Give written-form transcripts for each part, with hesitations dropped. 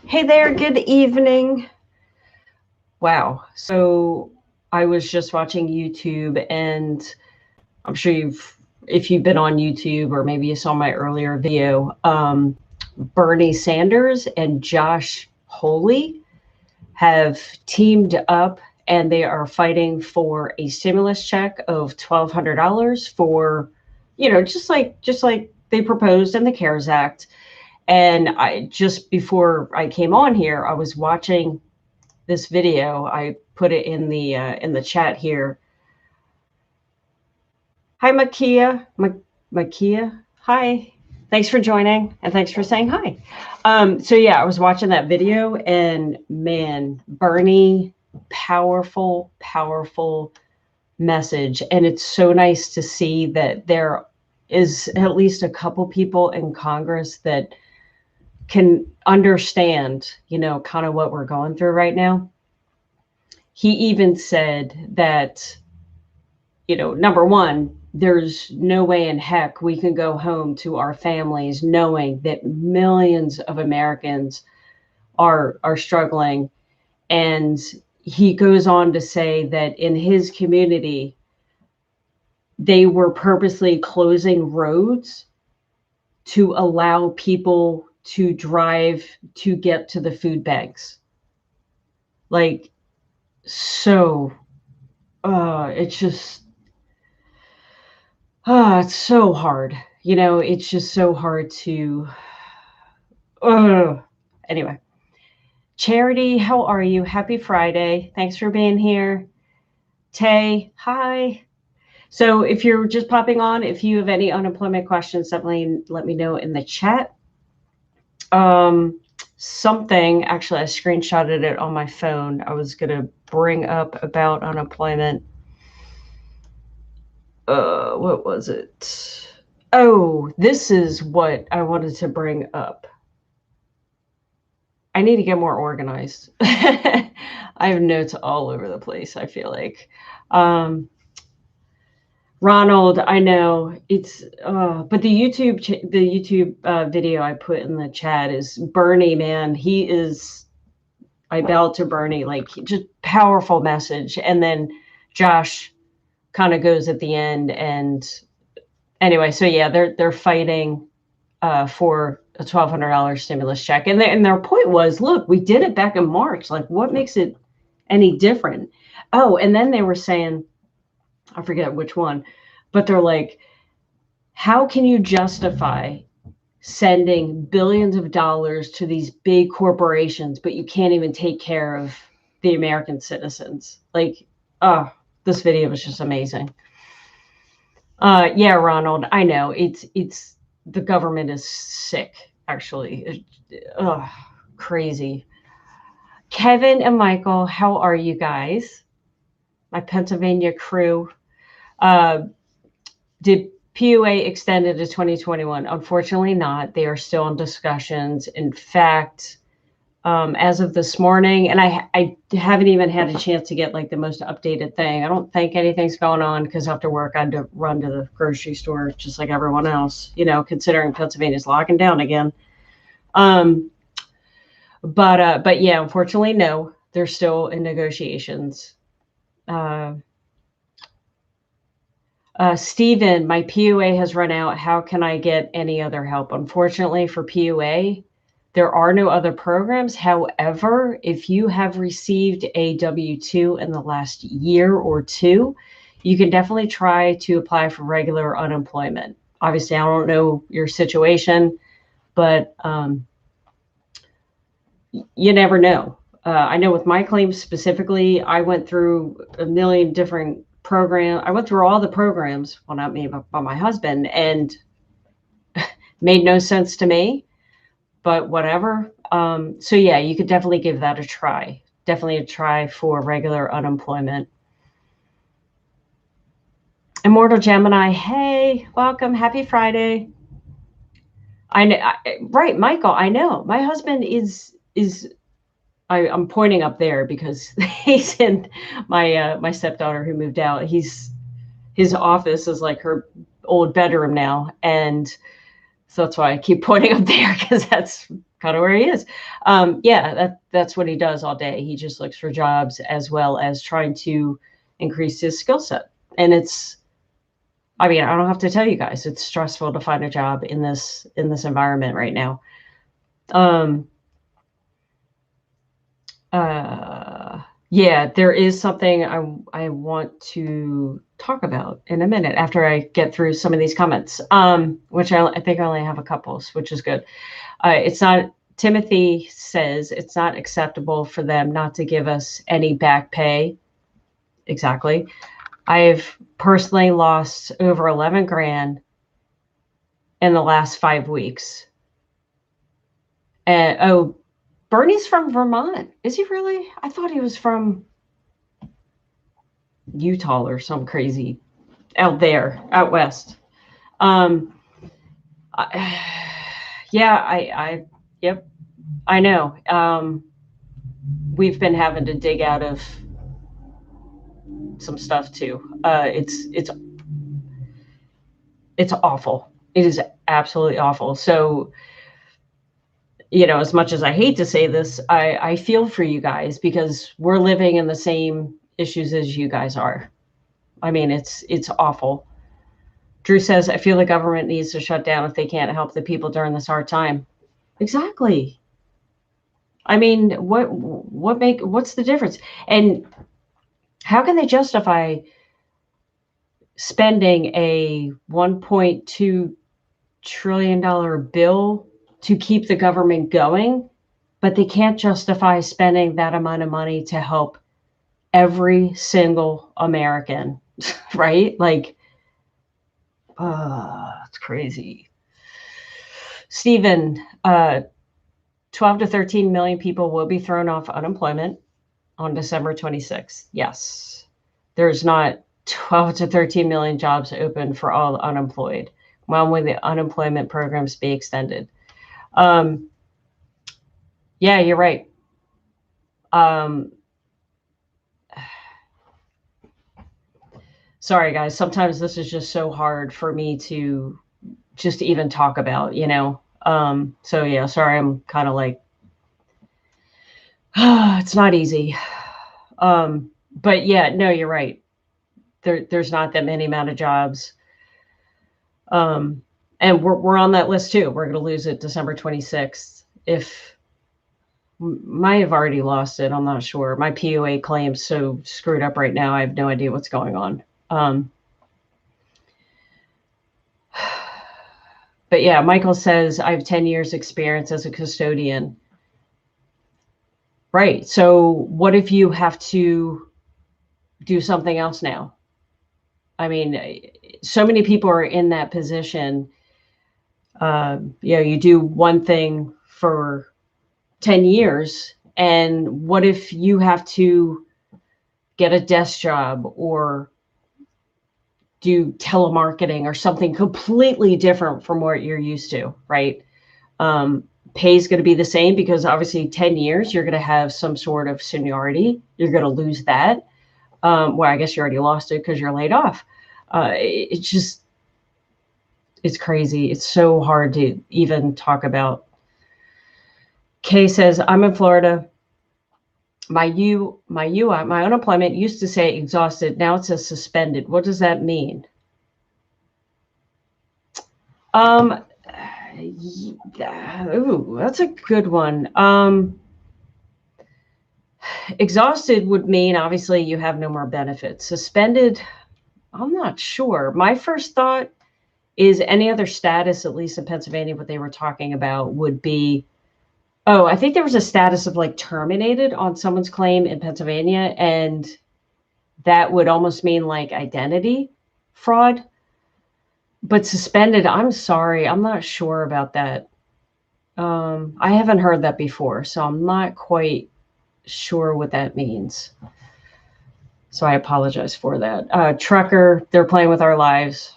Hey there, good evening. Wow. So I was just watching YouTube, and I'm sure if you've been on YouTube or maybe you saw my earlier video, Bernie Sanders and Josh Hawley have teamed up and they are fighting for a stimulus check of $1,200 for, just like they proposed in the CARES Act. And I just before I came on here, I was watching this video. I put it in the chat here. Hi, Makia. Makia. Hi. Thanks for joining and thanks for saying hi. So yeah, I was watching that video, and man, Bernie, powerful, powerful message. And it's so nice to see that there is at least a couple people in Congress that can understand, kind of what we're going through right now. He even said that, number one, there's no way in heck we can go home to our families knowing that millions of Americans are struggling. And he goes on to say that in his community, they were purposely closing roads to allow people to drive to get to the food banks. Like, so, it's just, it's so hard. It's just so hard to, anyway. Charity, how are you? Happy Friday. Thanks for being here. Tay, hi. So if you're just popping on, if you have any unemployment questions, definitely let me know in the chat. Something, actually, I screenshotted it on my phone. I was going to bring up about unemployment. What was it? Oh, this is what I wanted to bring up. I need to get more organized. I have notes all over the place, I feel like. Ronald, I know it's, but the YouTube video I put in the chat is Bernie, man. He is, I bow to Bernie, like, just powerful message. And then Josh kind of goes at the end. And anyway, so yeah, they're fighting for a $1,200 stimulus check. And their point was, look, we did it back in March. Like, what makes it any different? Oh, and then they were saying, I forget which one, but they're like, how can you justify sending billions of dollars to these big corporations, but you can't even take care of the American citizens? Like, this video was just amazing. Yeah, Ronald, I know it's the government is sick, actually. Crazy. Kevin and Michael, how are you guys? My Pennsylvania crew. Did PUA extended to 2021? Unfortunately not. They are still in discussions. In fact, as of this morning, and I haven't even had a chance to get like the most updated thing. I don't think anything's going on because after work I had to run to the grocery store just like everyone else, considering Pennsylvania's locking down again. But yeah, unfortunately, no, they're still in negotiations. Stephen, my PUA has run out. How can I get any other help? Unfortunately for PUA, there are no other programs. However, if you have received a W-2 in the last year or two, you can definitely try to apply for regular unemployment. Obviously, I don't know your situation, but you never know. I know with my claims specifically, I went through a million different programs. I went through all the programs, well, not me, but my husband, and made no sense to me. But whatever. So yeah, you could definitely give that a try. Definitely a try for regular unemployment. Immortal Gemini, hey, welcome. Happy Friday. I know, right, Michael, I know. My husband I'm pointing up there because he's in my stepdaughter who moved out. His office is like her old bedroom now. And so that's why I keep pointing up there, because that's kind of where he is. Yeah, that's what he does all day. He just looks for jobs as well as trying to increase his skill set. And I mean, I don't have to tell you guys, it's stressful to find a job in this environment right now. Yeah, there is something I want to talk about in a minute after I get through some of these comments, which I think I only have a couple, which is good. It's not, Timothy says it's not acceptable for them not to give us any back pay. Exactly. I've personally lost over 11 grand in the last 5 weeks. And oh, Bernie's from Vermont. Is he really? I thought he was from Utah or some crazy out there, out west. Yeah, yep, I know. We've been having to dig out of some stuff too. It's awful. It is absolutely awful. So, you know, as much as I hate to say this, I feel for you guys because we're living in the same issues as you guys are. I mean, it's awful. Drew says, I feel the government needs to shut down if they can't help the people during this hard time. Exactly. I mean, what's the difference? And how can they justify spending a $1.2 trillion bill to keep the government going, but they can't justify spending that amount of money to help every single American, right? Like, it's crazy. Stephen, 12 to 13 million people will be thrown off unemployment on December 26th. Yes, there's not 12 to 13 million jobs open for all unemployed. When will the unemployment programs be extended? Yeah, you're right. Sorry, guys. Sometimes this is just so hard for me to just even talk about, you know? So yeah, sorry. I'm kind of like, it's not easy. But yeah, no, you're right. There's not that many amount of jobs. And we're on that list too. We're going to lose it December 26th. If might have already lost it. I'm not sure. My PUA claim's so screwed up right now. I have no idea what's going on. But yeah, Michael says, I have 10 years experience as a custodian. Right. So what if you have to do something else now? I mean, so many people are in that position. You know, you do one thing for 10 years, and what if you have to get a desk job or do telemarketing or something completely different from what you're used to, right? Pay is going to be the same because obviously 10 years, you're going to have some sort of seniority. You're going to lose that. Well, I guess you already lost it because you're laid off. It's crazy. It's so hard to even talk about. Kay says, I'm in Florida. My unemployment used to say exhausted. Now it says suspended. What does that mean? Ooh, that's a good one. Exhausted would mean obviously you have no more benefits. Suspended, I'm not sure. My first thought is any other status, at least in Pennsylvania, what they were talking about would be, oh, I think there was a status of like terminated on someone's claim in Pennsylvania, and that would almost mean like identity fraud. But suspended, I'm sorry, I'm not sure about that. I haven't heard that before, so I'm not quite sure what that means. So I apologize for that. Trucker, they're playing with our lives.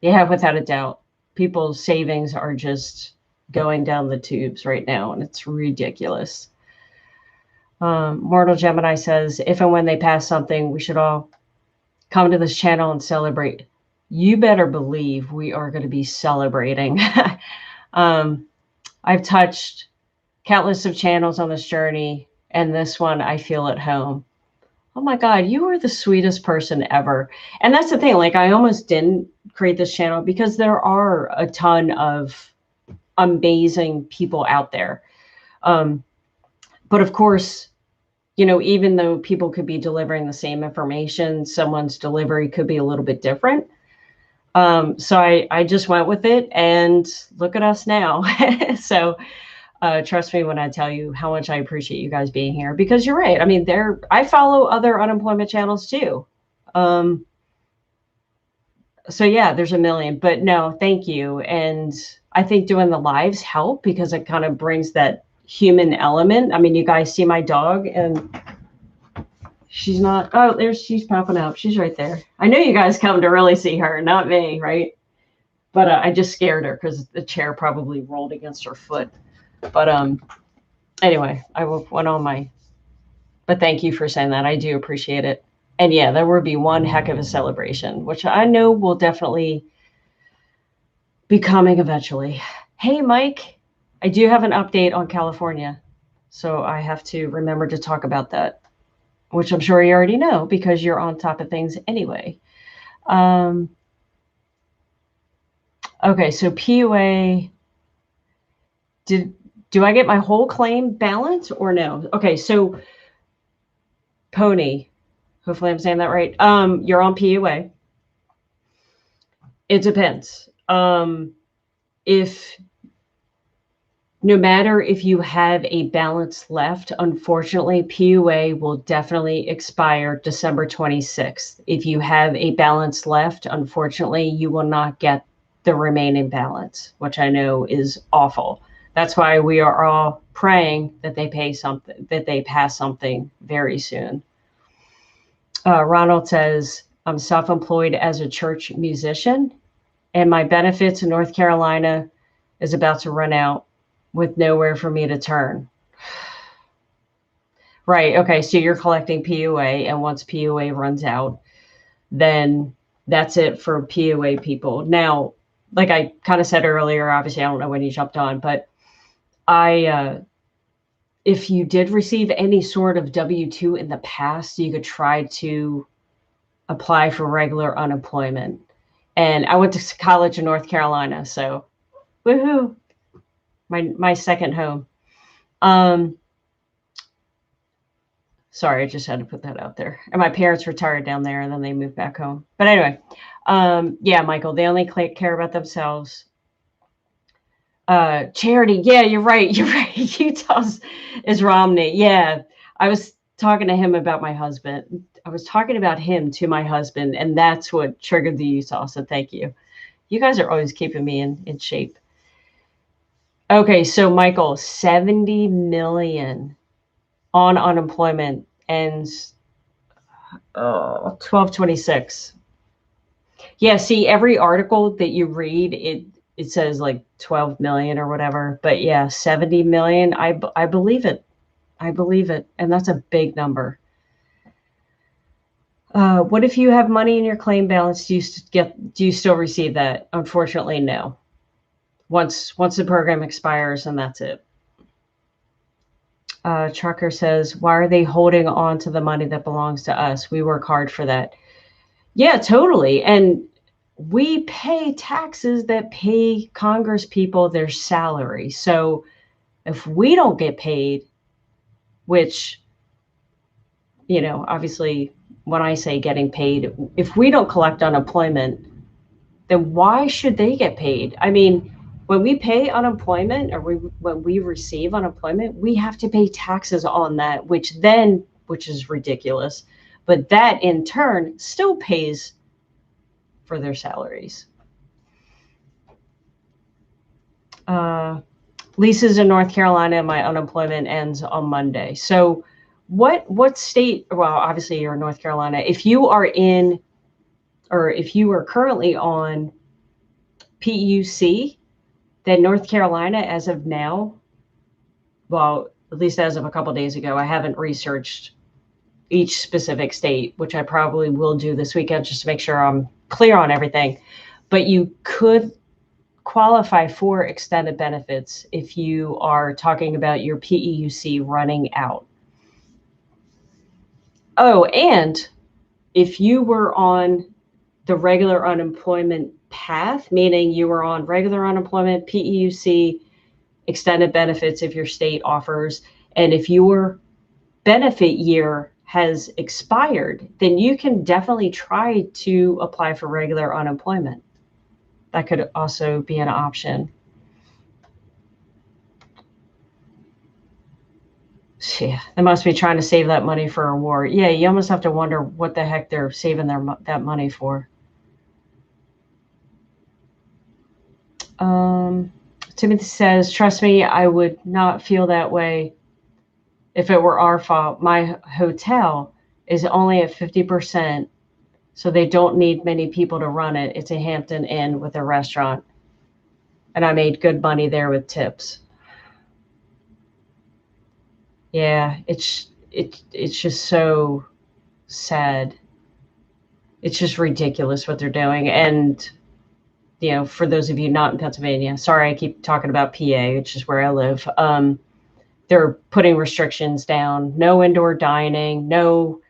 Yeah, without a doubt. People's savings are just going down the tubes right now, and it's ridiculous. Mortal Gemini says, if and when they pass something, we should all come to this channel and celebrate. You better believe we are going to be celebrating. I've touched countless of channels on this journey, and this one I feel at home. Oh my God, you are the sweetest person ever. And that's the thing, like I almost didn't create this channel because there are a ton of amazing people out there. But of course, you know, even though people could be delivering the same information, someone's delivery could be a little bit different. So I just went with it, and look at us now. So trust me when I tell you how much I appreciate you guys being here, because you're right. I mean, I follow other unemployment channels too. So yeah, there's a million, but no, thank you. And I think doing the lives help because it kind of brings that human element. I mean, you guys see my dog, and she's not, oh, she's popping up. She's right there. I know you guys come to really see her, not me, right? But I just scared her because the chair probably rolled against her foot. But anyway, I went on but thank you for saying that. I do appreciate it. And yeah, there will be one heck of a celebration, which I know will definitely be coming eventually. Hey, Mike, I do have an update on California. So I have to remember to talk about that, which I'm sure you already know because you're on top of things anyway. Okay, so PUA, do I get my whole claim balance or no? Okay, so Pony, hopefully I'm saying that right. You're on PUA. It depends. If no matter if you have a balance left, unfortunately, PUA will definitely expire December 26th. If you have a balance left, unfortunately, you will not get the remaining balance, which I know is awful. That's why we are all praying that they pass something very soon. Ronald says, I'm self-employed as a church musician, and my benefits in North Carolina is about to run out with nowhere for me to turn. Right. Okay. So you're collecting PUA, and once PUA runs out, then that's it for PUA people. Now, like I kind of said earlier, obviously I don't know when you jumped on, but if you did receive any sort of W-2 in the past, you could try to apply for regular unemployment. And I went to college in North Carolina, so woohoo, my second home. Sorry, I just had to put that out there. And my parents retired down there, and then they moved back home. But anyway, yeah, Michael, they only care about themselves. Charity, yeah, you're right. You're right. Utah is Romney. Yeah, I was talking to him about my husband. I was talking about him to my husband, and that's what triggered the Utah. So thank you. You guys are always keeping me in shape. Okay, so Michael, 70 million on unemployment ends 12/26. Yeah, see, every article that you read, it says like 12 million or whatever, but yeah, 70 million. I believe it. I believe it. And that's a big number. What if you have money in your claim balance? Do you still receive that? Unfortunately, no. Once the program expires, and that's it. Trucker says, why are they holding on to the money that belongs to us? We work hard for that. Yeah, totally. And we pay taxes that pay Congress people their salary. So if we don't get paid, which, you know, obviously when I say getting paid, if we don't collect unemployment, then why should they get paid? I mean, when we pay unemployment or when we receive unemployment, we have to pay taxes on that, which is ridiculous. But that in turn still pays for their salaries. Lisa's in North Carolina, and my unemployment ends on Monday. So what state, well, obviously you're in North Carolina. If you are currently on PEUC, then North Carolina, as of now, well, at least as of a couple of days ago, I haven't researched each specific state, which I probably will do this weekend just to make sure I'm clear on everything. But you could qualify for extended benefits if you are talking about your PEUC running out. Oh, and if you were on the regular unemployment path, meaning you were on regular unemployment, PEUC, extended benefits if your state offers, and if your benefit year has expired, then you can definitely try to apply for regular unemployment. That could also be an option. Yeah, they must be trying to save that money for a war. Yeah, you almost have to wonder what the heck they're saving that money for. Timothy says, trust me, I would not feel that way if it were our fault. My hotel is only at 50%, so they don't need many people to run it. It's a Hampton Inn with a restaurant, and I made good money there with tips. Yeah, it's just so sad. It's just ridiculous what they're doing. And for those of you not in Pennsylvania, sorry, I keep talking about PA, which is where I live. They're putting restrictions down, no indoor dining, no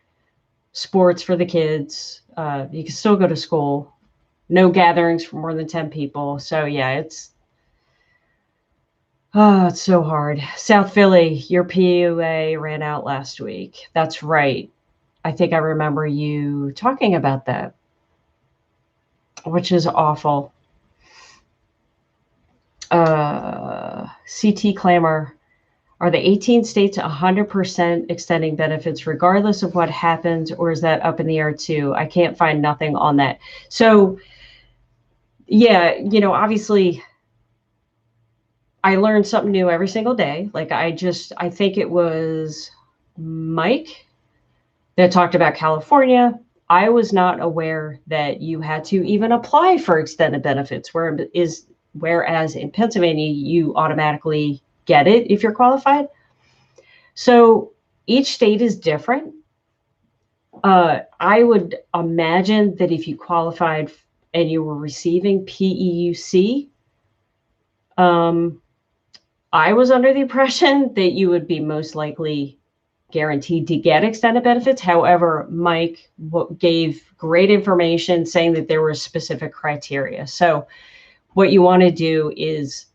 sports for the kids. You can still go to school, no gatherings for more than 10 people. So yeah, it's so hard. South Philly, your PUA ran out last week. That's right. I think I remember you talking about that, which is awful. CT Clamor, are the 18 states 100% extending benefits regardless of what happens, or is that up in the air too? I can't find nothing on that. So, yeah, obviously, I learned something new every single day. Like I think it was Mike that talked about California. I was not aware that you had to even apply for extended benefits, whereas in Pennsylvania, you automatically get it if you're qualified. So each state is different. I would imagine that if you qualified and you were receiving PEUC, I was under the impression that you would be most likely guaranteed to get extended benefits. However, Mike gave great information saying that there were specific criteria. So what you want to do is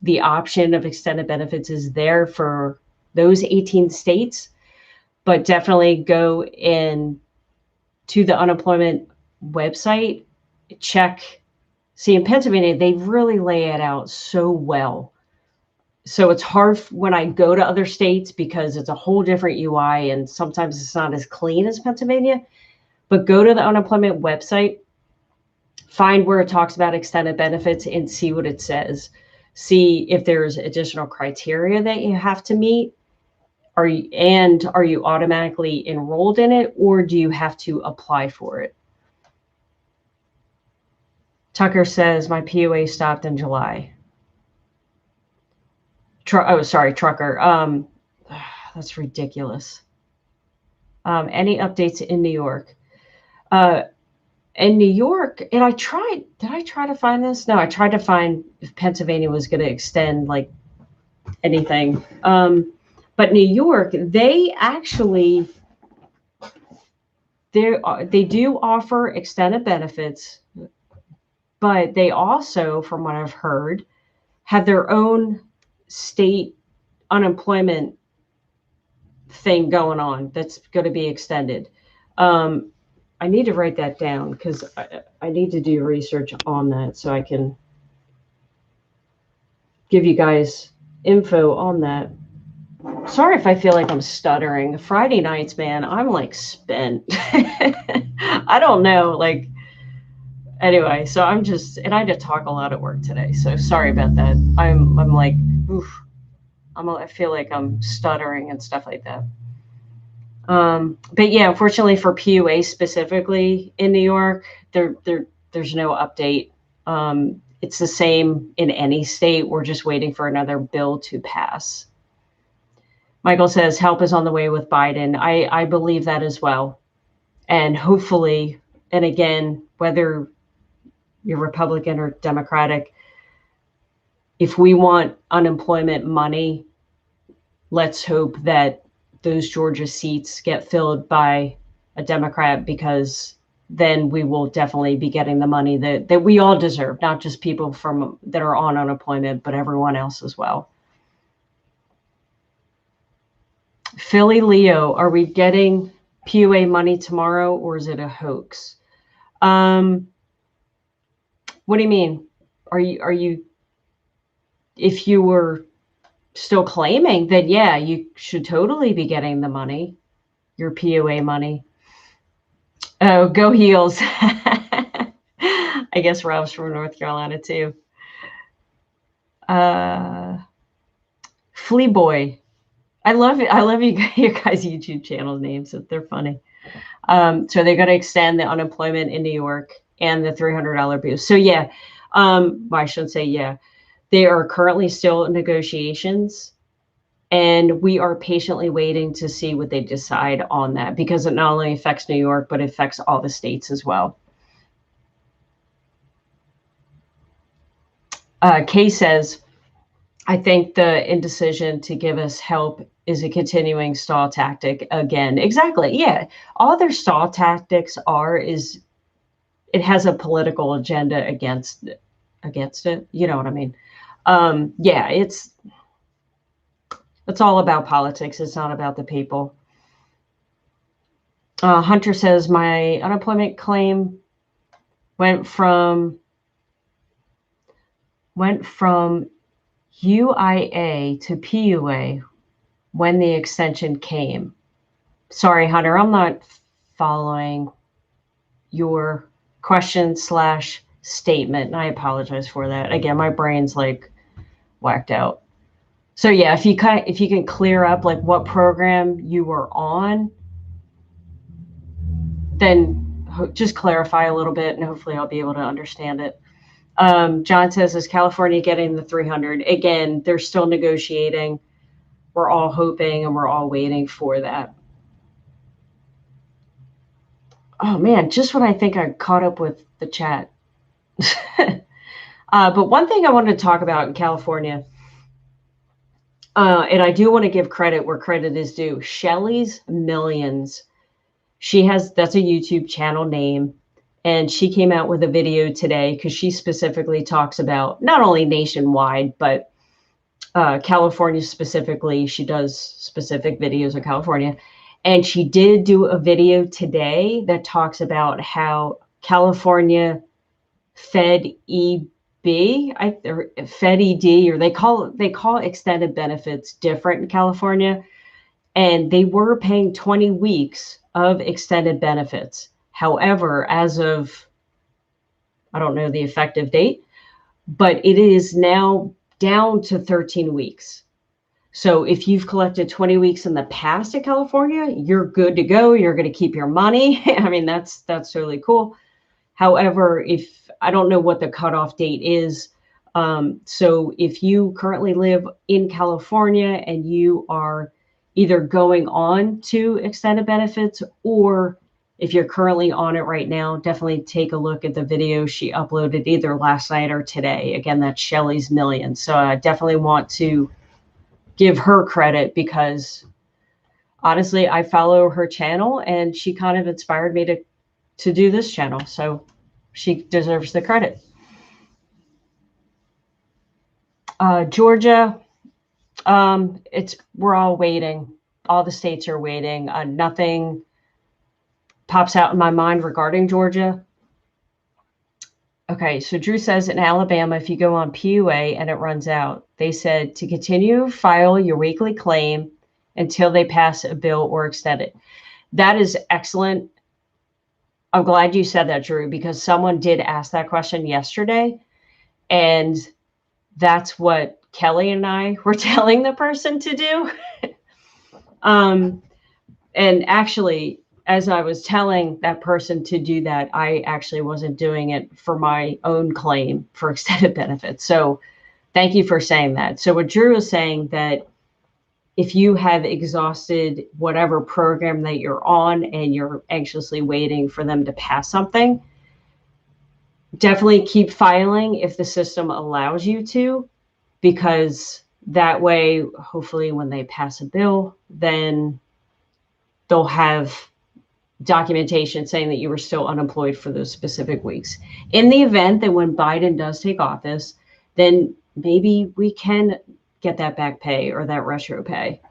the option of extended benefits is there for those 18 states, but definitely go in to the unemployment website, check. See, in Pennsylvania, they really lay it out so well. So it's hard when I go to other states because it's a whole different UI and sometimes it's not as clean as Pennsylvania. But go to the unemployment website, find where it talks about extended benefits and see what it says. See if there's additional criteria that you have to meet. Are you automatically enrolled in it, or do you have to apply for it? Tucker says, my PUA stopped in July. Trucker. That's ridiculous. Any updates in New York? In New York, and did I try to find this? No, I tried to find if Pennsylvania was going to extend like anything. But New York, they actually, they do offer extended benefits, but they also, from what I've heard, have their own state unemployment thing going on that's going to be extended. I need to write that down because I need to do research on that so I can give you guys info on that. Sorry if I feel like I'm stuttering. Friday nights, man, I'm like spent. I don't know. Anyway, so and I had to talk a lot at work today. So sorry about that. I'm like, oof. I feel like I'm stuttering and stuff like that. But yeah, unfortunately for PUA specifically in New York, there's no update. It's the same in any state. We're just waiting for another bill to pass. Michael says help is on the way with Biden. I believe that as well. And hopefully, and again, whether you're Republican or Democratic, if we want unemployment money, let's hope that those Georgia seats get filled by a Democrat, because then we will definitely be getting the money that we all deserve, not just people that are on unemployment, but everyone else as well. Philly Leo, are we getting PUA money tomorrow, or is it a hoax? What do you mean? Are you, if you were still claiming that, yeah, you should totally be getting the money, your PUA money. Oh, go Heels. I guess Rob's from North Carolina too. Flea Boy. I love it. I love you your guys' YouTube channel names. They're funny. So they're going to extend the unemployment in New York and the $300 boost. So yeah, well, I shouldn't say yeah. They are currently still in negotiations, and we are patiently waiting to see what they decide on that, because it not only affects New York, but it affects all the states as well. Kay says, I think the indecision to give us help is a continuing stall tactic again. Exactly. Yeah. All their stall tactics is it has a political agenda against it. You know what I mean? Yeah, it's all about politics. It's not about the people. Hunter says, my unemployment claim went from UIA to PUA when the extension came. Sorry, Hunter, I'm not following your question / statement, and I apologize for that. Again, my brain's like whacked out. So yeah, if you can clear up like what program you were on, then just clarify a little bit, and hopefully I'll be able to understand it. John says, is California getting the 300? Again, they're still negotiating. We're all hoping and we're all waiting for that. Oh man, just when I think I caught up with the chat. But one thing I wanted to talk about in California, and I do want to give credit where credit is due. Shelly's Millions. That's a YouTube channel name. And she came out with a video today because she specifically talks about not only nationwide, but California specifically. She does specific videos of California. And she did do a video today that talks about how California Fed ED, or they call extended benefits different in California. And they were paying 20 weeks of extended benefits. However, as of, I don't know the effective date, but it is now down to 13 weeks. So if you've collected 20 weeks in the past in California, you're good to go. You're going to keep your money. I mean, that's really cool. However, I don't know what the cutoff date is. So if you currently live in California and you are either going on to extended benefits, or if you're currently on it right now, definitely take a look at the video she uploaded either last night or today. Again, that's Shelly's Millions. So I definitely want to give her credit, because honestly, I follow her channel and she kind of inspired me to do this channel. So she deserves the credit. Georgia, we're all waiting. All the states are waiting. Nothing pops out in my mind regarding Georgia. Okay, so Drew says in Alabama, if you go on PUA and it runs out, they said to continue file your weekly claim until they pass a bill or extend it. That is excellent. I'm glad you said that, Drew, because someone did ask that question yesterday, and that's what Kelly and I were telling the person to do. And actually, as I was telling that person to do that, I actually wasn't doing it for my own claim for extended benefits. So thank you for saying that. So what Drew is saying, that if you have exhausted whatever program that you're on and you're anxiously waiting for them to pass something, definitely keep filing if the system allows you to. because that way, hopefully when they pass a bill, then they'll have documentation saying that you were still unemployed for those specific weeks. In the event that when Biden does take office, then maybe we can get that back pay or that retro pay.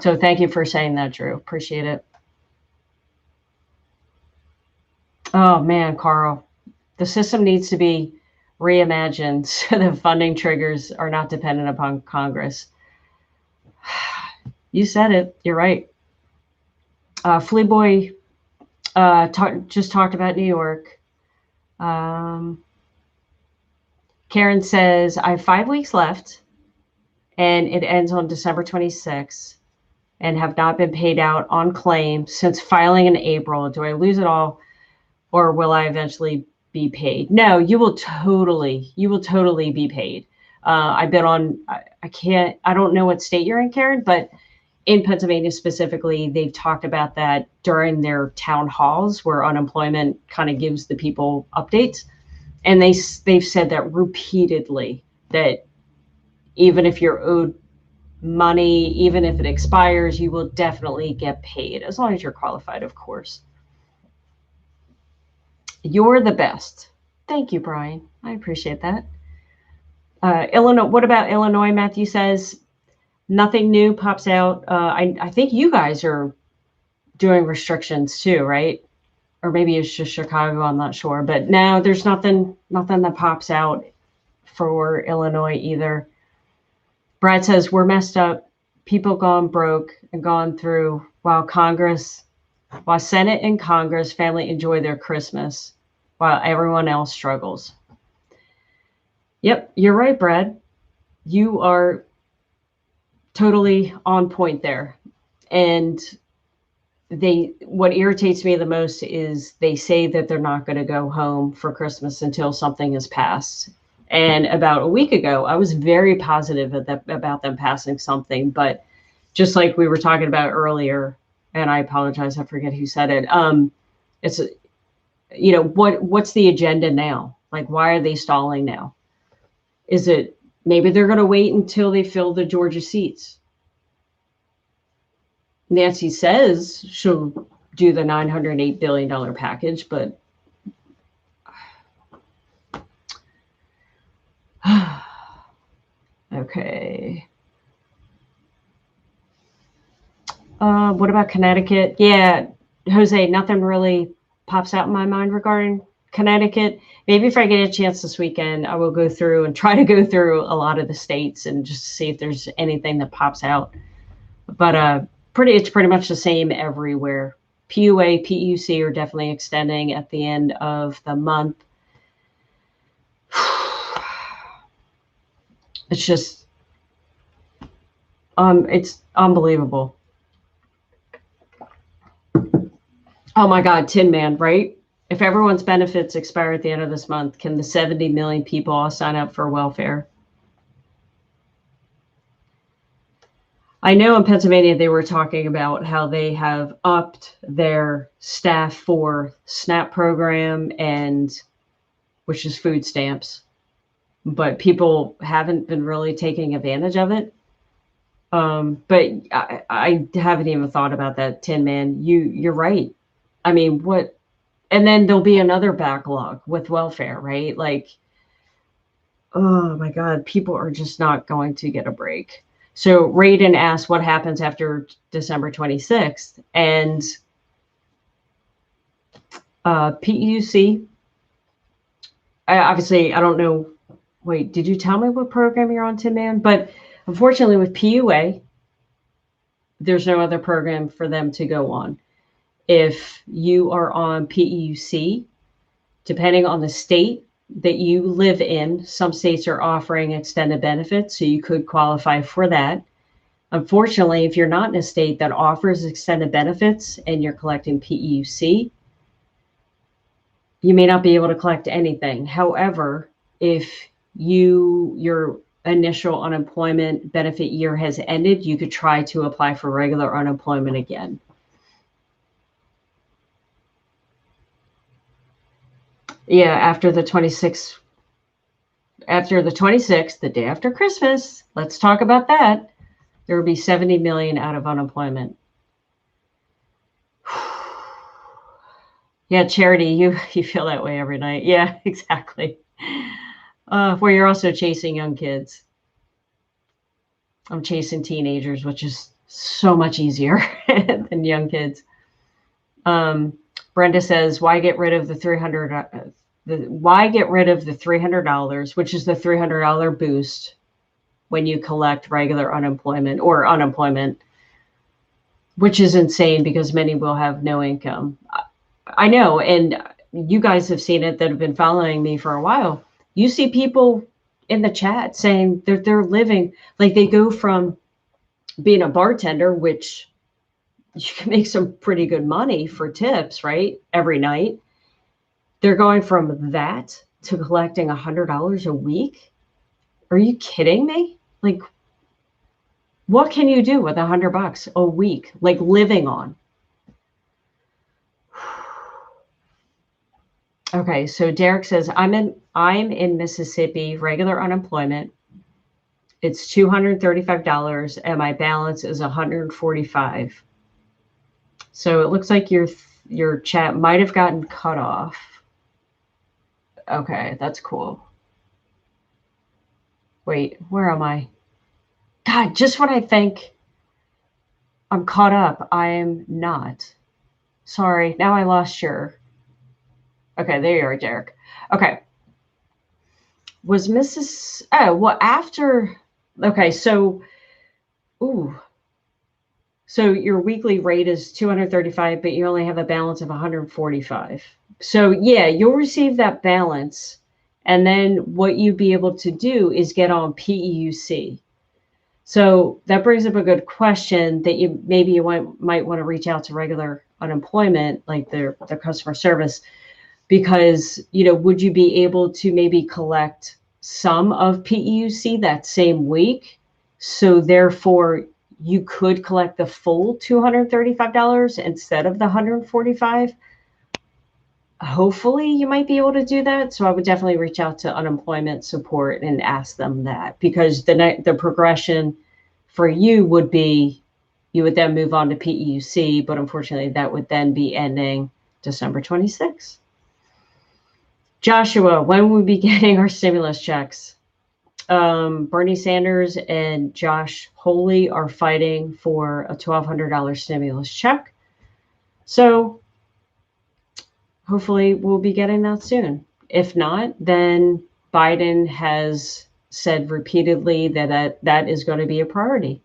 So thank you for saying that, Drew. Appreciate it. Oh man, Carl, the system needs to be reimagined so that funding triggers are not dependent upon Congress. You said it. You're right. Flea Boy just talked about New York. Karen says, I have 5 weeks left and it ends on December 26th and have not been paid out on claim since filing in April. Do I lose it all or will I eventually be paid? No, you will totally be paid. I don't know what state you're in, Karen, but in Pennsylvania specifically, they've talked about that during their town halls where unemployment kind of gives the people updates. And they've said that repeatedly, that even if you're owed money, even if it expires, you will definitely get paid, as long as you're qualified, of course. You're the best. Thank you, Brian. I appreciate that. Illinois. What about Illinois? Matthew says, nothing new pops out. I think you guys are doing restrictions too, right? Or maybe it's just Chicago. I'm not sure. But no, there's nothing that pops out for Illinois either. Brad says, we're messed up. People gone broke and gone through while Senate and Congress family enjoy their Christmas while everyone else struggles. Yep, you're right, Brad. You are totally on point there. And what irritates me the most is they say that they're not going to go home for Christmas until something is passed. And about a week ago, I was very positive about them passing something. But just like we were talking about earlier, and I apologize, I forget who said it. It's, what's the agenda now? Like, why are they stalling now? Is it maybe they're going to wait until they fill the Georgia seats? Nancy says she'll do the $908 billion package, but okay. What about Connecticut? Yeah, Jose, nothing really pops out in my mind regarding Connecticut. Maybe if I get a chance this weekend, I will go through and try to go through a lot of the states and just see if there's anything that pops out. But it's pretty much the same everywhere. PUA, PEUC are definitely extending at the end of the month. It's just, it's unbelievable. Oh my God, Tin Man, right? If everyone's benefits expire at the end of this month, can the 70 million people all sign up for welfare? I know in Pennsylvania, they were talking about how they have upped their staff for SNAP program which is food stamps, but people haven't been really taking advantage of it. But I haven't even thought about that, Tin Man. You're right. I mean, what? And then there'll be another backlog with welfare, right? Like, oh my God, people are just not going to get a break. So Raiden asked what happens after December 26th, and PUC, obviously, I don't know. Wait, did you tell me what program you're on, Tin Man? But unfortunately, with PUA, there's no other program for them to go on. If you are on PEUC, depending on the state that you live in, some states are offering extended benefits, so you could qualify for that. Unfortunately, if you're not in a state that offers extended benefits and you're collecting PEUC, you may not be able to collect anything. However, if your initial unemployment benefit year has ended, you could try to apply for regular unemployment again. Yeah, after the 26th after the 26th, the day after Christmas, let's talk about that. There will be 70 million out of unemployment. Yeah, Charity, you feel that way every night. Yeah, exactly. Where you're also chasing young kids. I'm chasing teenagers, which is so much easier than young kids. Brenda says, why get rid of the $300, which is the $300 boost when you collect regular unemployment or unemployment, which is insane because many will have no income. I know, and you guys have seen it that have been following me for a while. You see people in the chat saying that they're living, like they go from being a bartender, which you can make some pretty good money for tips, right? Every night. They're going from that to collecting $100 a week. Are you kidding me? Like, what can you do with $100 a week, like living on? Okay, so Derek says, I'm in Mississippi, regular unemployment. It's $235 and my balance is $145. So it looks like your chat might have gotten cut off. Okay, that's cool. Wait, where am I? God, just when I think I'm caught up, I am not. Sorry, now I lost your... Okay, there you are, Derek. Okay. Was Mrs... Oh, well, after... Okay, so... Ooh. So your weekly rate is $235, but you only have a balance of $145. So yeah, you'll receive that balance. And then what you'd be able to do is get on PEUC. So that brings up a good question that you might want to reach out to regular unemployment, like the customer service, because, would you be able to maybe collect some of PEUC that same week? So therefore you could collect the full $235 instead of the $145. Hopefully you might be able to do that. So I would definitely reach out to unemployment support and ask them that, because the progression for you would be, you would then move on to PEUC, but unfortunately that would then be ending December 26th. Joshua, when will we be getting our stimulus checks? Bernie Sanders and Josh Hawley are fighting for a $1,200 stimulus check. So hopefully we'll be getting that soon. If not, then Biden has said repeatedly that is going to be a priority.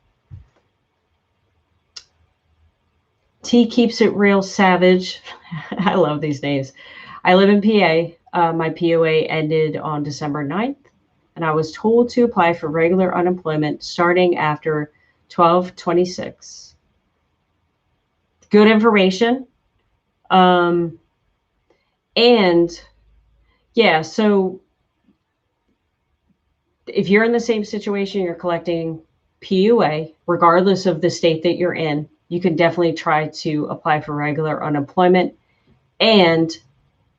T keeps it real savage. I love these names. I live in PA. My PUA ended on December 9th, and I was told to apply for regular unemployment starting after 12/26. Good information. And yeah, so if you're in the same situation, you're collecting PUA, regardless of the state that you're in, you can definitely try to apply for regular unemployment. And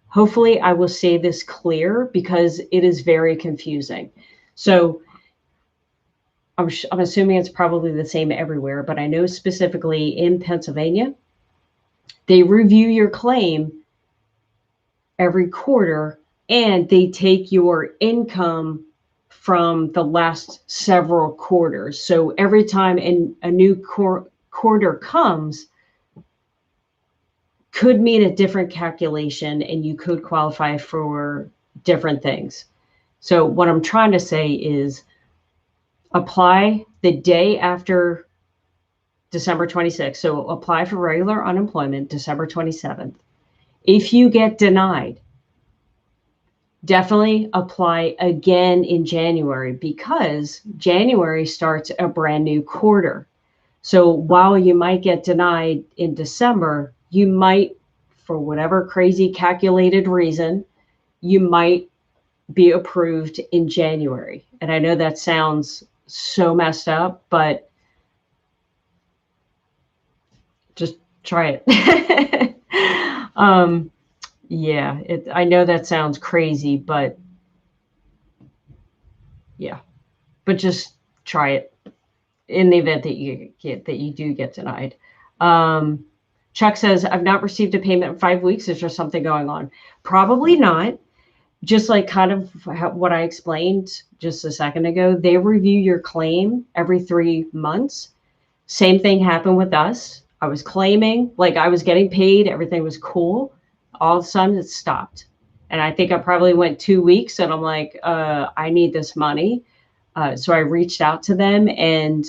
hopefully I will say this clear because it is very confusing. So I'm assuming it's probably the same everywhere, but I know specifically in Pennsylvania, they review your claim every quarter and they take your income from the last several quarters. So every time a new quarter comes, could mean a different calculation and you could qualify for different things. So what I'm trying to say is apply the day after December 26th. So apply for regular unemployment December 27th. If you get denied, definitely apply again in January, because January starts a brand new quarter. So while you might get denied in December, you might, for whatever crazy calculated reason, you might be approved in January. And I know that sounds so messed up, but just try it. Yeah, I know that sounds crazy, but yeah, but just try it in the event that you do get denied. Chuck says, I've not received a payment in 5 weeks. Is there something going on? Probably not. Just like kind of what I explained just a second ago, they review your claim every 3 months. Same thing happened with us. I was claiming, like I was getting paid, everything was cool. All of a sudden it stopped. And I think I probably went 2 weeks and I'm like, I need this money. So I reached out to them and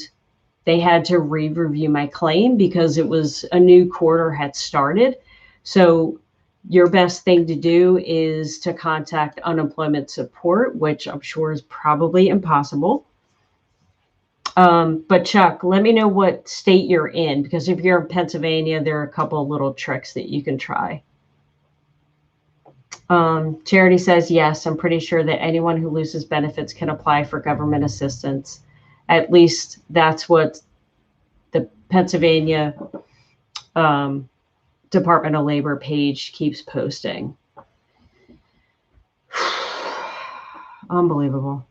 they had to re-review my claim because it was a new quarter had started. So your best thing to do is to contact unemployment support, which I'm sure is probably impossible. But Chuck, let me know what state you're in, because if you're in Pennsylvania, there are a couple of little tricks that you can try. Charity says, yes, I'm pretty sure that anyone who loses benefits can apply for government assistance. At least that's what the Pennsylvania Department of Labor page keeps posting. Unbelievable.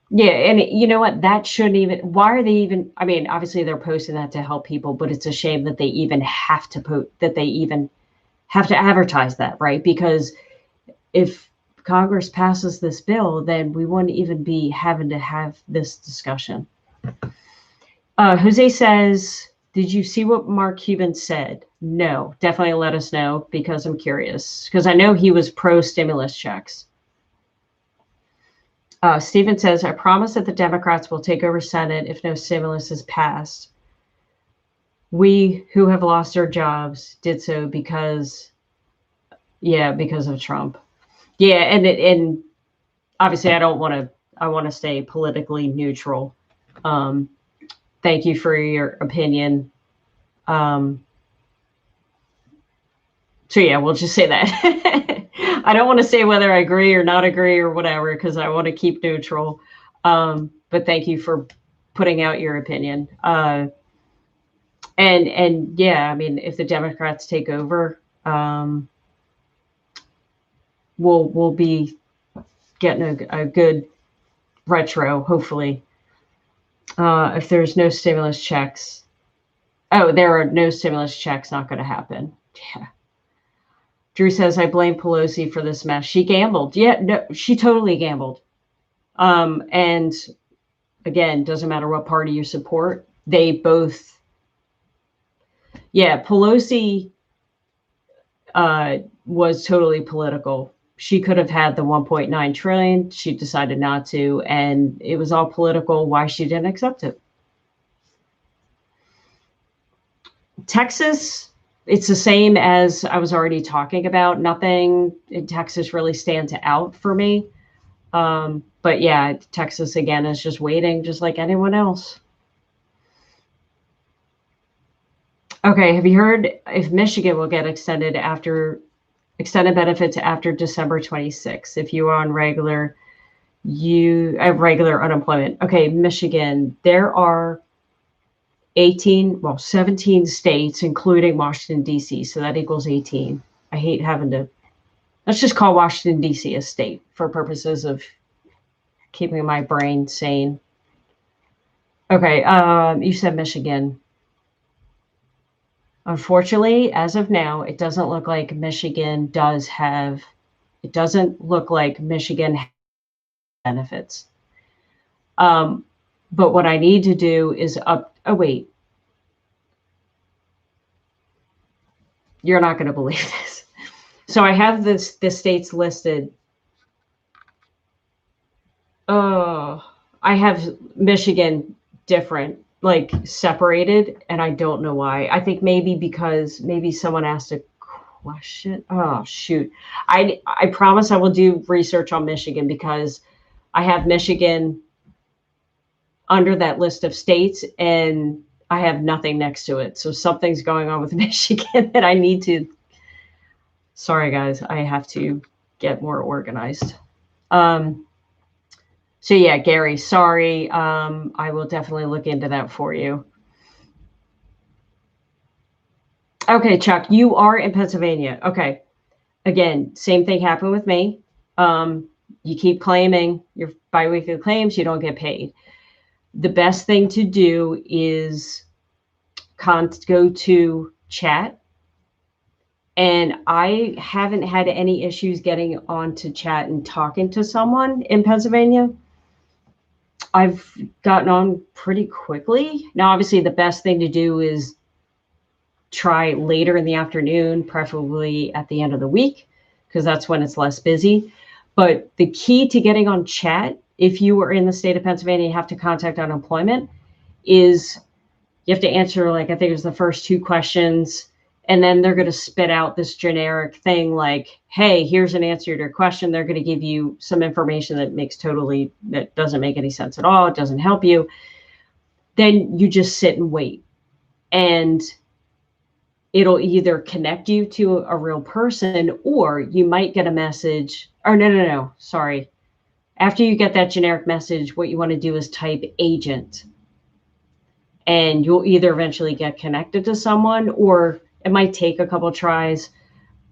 Yeah, and you know what? That shouldn't even. Why are they even? I mean, obviously they're posting that to help people, but it's a shame that they even have to advertise that, right? Because if Congress passes this bill, then we wouldn't even be having to have this discussion. Jose says, did you see what Mark Cuban said? No, definitely let us know because I'm curious. Because I know he was pro-stimulus checks. Stephen says, I promise that the Democrats will take over Senate if no stimulus is passed. We who have lost our jobs did so because of Trump. Yeah, and obviously I want to stay politically neutral. Thank you for your opinion. So yeah, we'll just say that. I don't want to say whether I agree or not agree or whatever, because I want to keep neutral. But thank you for putting out your opinion. And yeah, I mean, if the Democrats take over, we'll be getting a good retro, hopefully. If there's no stimulus checks. Oh, there are no stimulus checks, not going to happen. Yeah. Drew says, I blame Pelosi for this mess. She gambled. Yeah, no, she totally gambled. And again, doesn't matter what party you support. They both, Pelosi was totally political. She could have had the 1.9 trillion. She decided not to, and it was all political why she didn't accept it. Texas, it's the same as I was already talking about. Nothing in Texas really stands out for me. But yeah, Texas again is just waiting, just like anyone else. Okay, have you heard if Michigan will get extended benefits after December 26th? If you are on regular unemployment. Okay, Michigan, there are 17 states, including Washington, D.C. So that equals 18. I hate having to, let's just call Washington, D.C. a state for purposes of keeping my brain sane. Okay, you said Michigan. Unfortunately, as of now, it doesn't look like Michigan has benefits. But what I need to do is you're not going to believe this. So I have the states listed. I have Michigan different, like separated, and I don't know why. I think maybe someone asked a question. Oh shoot. I promise I will do research on Michigan because I have Michigan under that list of states and I have nothing next to it. So something's going on with Michigan that I need to. Sorry, guys. I have to get more organized. So yeah, Gary, sorry. I will definitely look into that for you. Okay, Chuck, you are in Pennsylvania. Okay. Again, same thing happened with me. You keep claiming your biweekly claims, you don't get paid. The best thing to do is go to chat. And I haven't had any issues getting onto chat and talking to someone in Pennsylvania. I've gotten on pretty quickly. Now, obviously, the best thing to do is try later in the afternoon, preferably at the end of the week, because that's when it's less busy. But the key to getting on chat, if you are in the state of Pennsylvania, you have to contact unemployment, is you have to answer, like, I think it was the first 2 questions, and then they're going to spit out this generic thing like, hey, here's an answer to your question. They're going to give you some information that doesn't make any sense at all. It doesn't help you. Then you just sit and wait. And it'll either connect you to a real person, or you might get a message, or no, sorry. After you get that generic message, what you want to do is type agent. And you'll either eventually get connected to someone, or it might take a couple tries.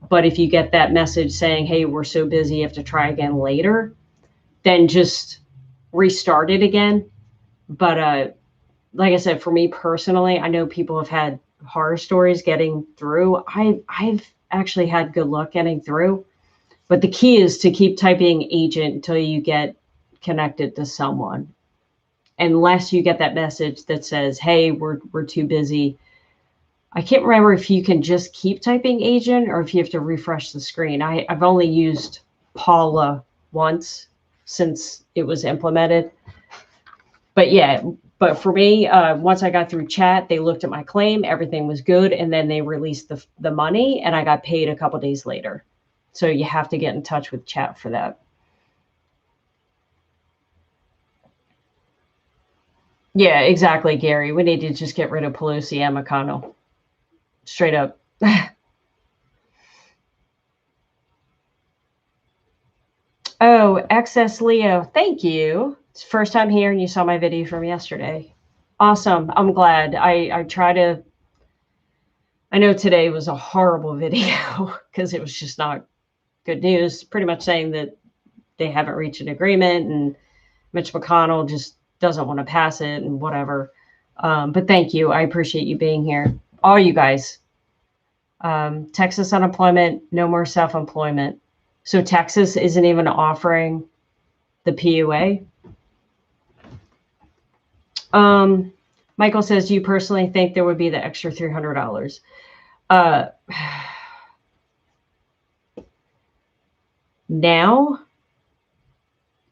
But if you get that message saying, hey, we're so busy, you have to try again later, then just restart it again. But like I said, for me personally, I know people have had horror stories getting through. I've actually had good luck getting through. But the key is to keep typing agent until you get connected to someone. Unless you get that message that says, hey, we're too busy. I can't remember if you can just keep typing agent or if you have to refresh the screen. I've only used Paula once since it was implemented. But yeah, but for me, once I got through chat, they looked at my claim, everything was good, and then they released the money, and I got paid a couple days later. So you have to get in touch with chat for that. Yeah, exactly, Gary. We need to just get rid of Pelosi and McConnell. Straight up. Oh, XS Leo, thank you. It's first time here and you saw my video from yesterday. Awesome. I'm glad. I know today was a horrible video because it was just not good news. Pretty much saying that they haven't reached an agreement and Mitch McConnell just doesn't want to pass it and whatever. But thank you. I appreciate you being here. All you guys. Texas unemployment, no more self-employment. So Texas isn't even offering the PUA. Michael says, do you personally think there would be the extra $300? Now,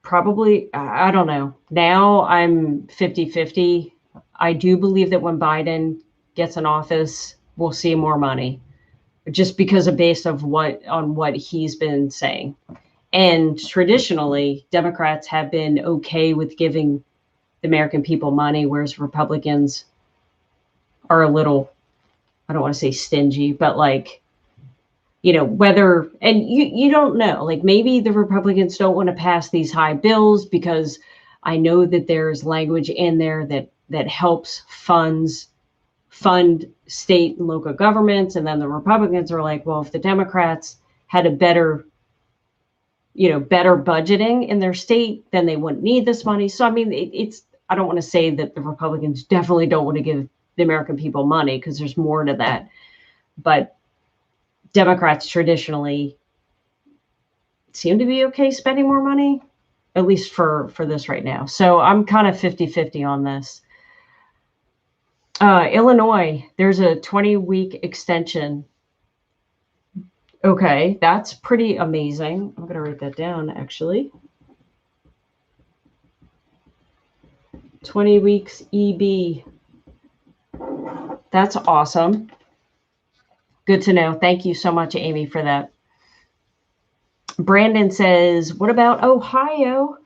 probably, I don't know. Now I'm 50-50. I do believe that when Biden gets in office, we'll see more money, just because of based of what he's been saying. And traditionally, Democrats have been okay with giving the American people money, whereas Republicans are a little, I don't want to say stingy, but like, whether, and you don't know, like maybe the Republicans don't want to pass these high bills because I know that there's language in there that helps fund state and local governments. And then the Republicans are like, well, if the Democrats had a better budgeting in their state, then they wouldn't need this money. So, I mean, I don't want to say that the Republicans definitely don't want to give the American people money, because there's more to that. But Democrats traditionally seem to be okay spending more money, at least for this right now. So I'm kind of 50-50 on this. Illinois, there's a 20-week extension. Okay, that's pretty amazing. I'm going to write that down, actually. 20 weeks EB. That's awesome. Good to know. Thank you so much, Amy, for that. Brandon says, what about Ohio?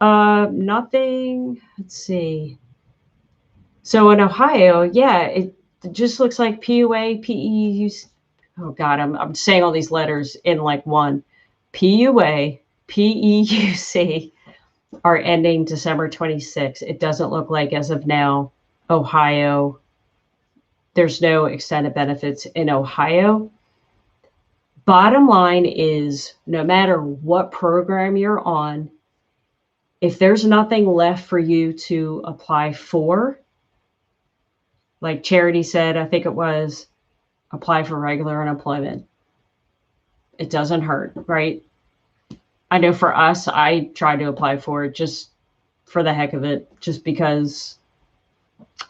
Nothing. Let's see. So in Ohio, yeah, it just looks like PUA, PEUC. Oh God, I'm saying all these letters in like one. PUA, PEUC are ending December 26th. It doesn't look like, as of now, Ohio, there's no extended benefits in Ohio. Bottom line is, no matter what program you're on, if there's nothing left for you to apply for, like Charity said, I think it was, apply for regular unemployment. It doesn't hurt, right? I know for us, I tried to apply for it just for the heck of it, just because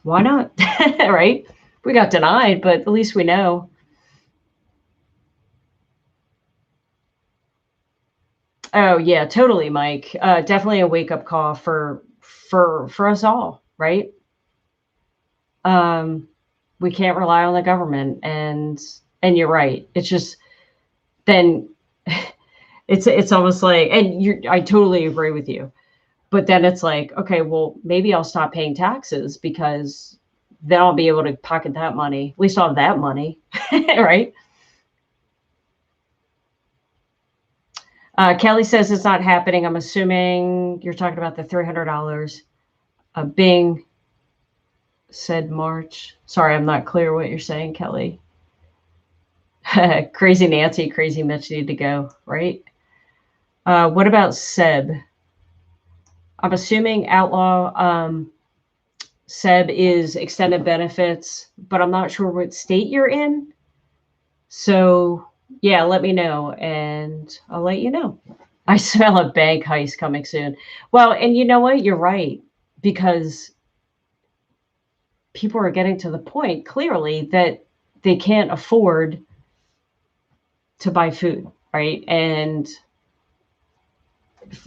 why not? Right? We got denied, but at least we know. Oh yeah, totally, Mike. Definitely a wake up call for us all, right? We can't rely on the government, and you're right. It's just then it's almost like, and I totally agree with you. But then it's like, okay, well, maybe I'll stop paying taxes because then I'll be able to pocket that money. At least I'll have that money, right? Kelly says it's not happening. I'm assuming you're talking about the $300. Bing said March. Sorry, I'm not clear what you're saying, Kelly. Crazy Nancy, Crazy Mitch need to go, right? What about Seb? I'm assuming Outlaw Seb is extended benefits, but I'm not sure what state you're in. So yeah, let me know and I'll let you know. I smell a bank heist coming soon. Well, and you know what? You're right, because people are getting to the point clearly that they can't afford to buy food, right? And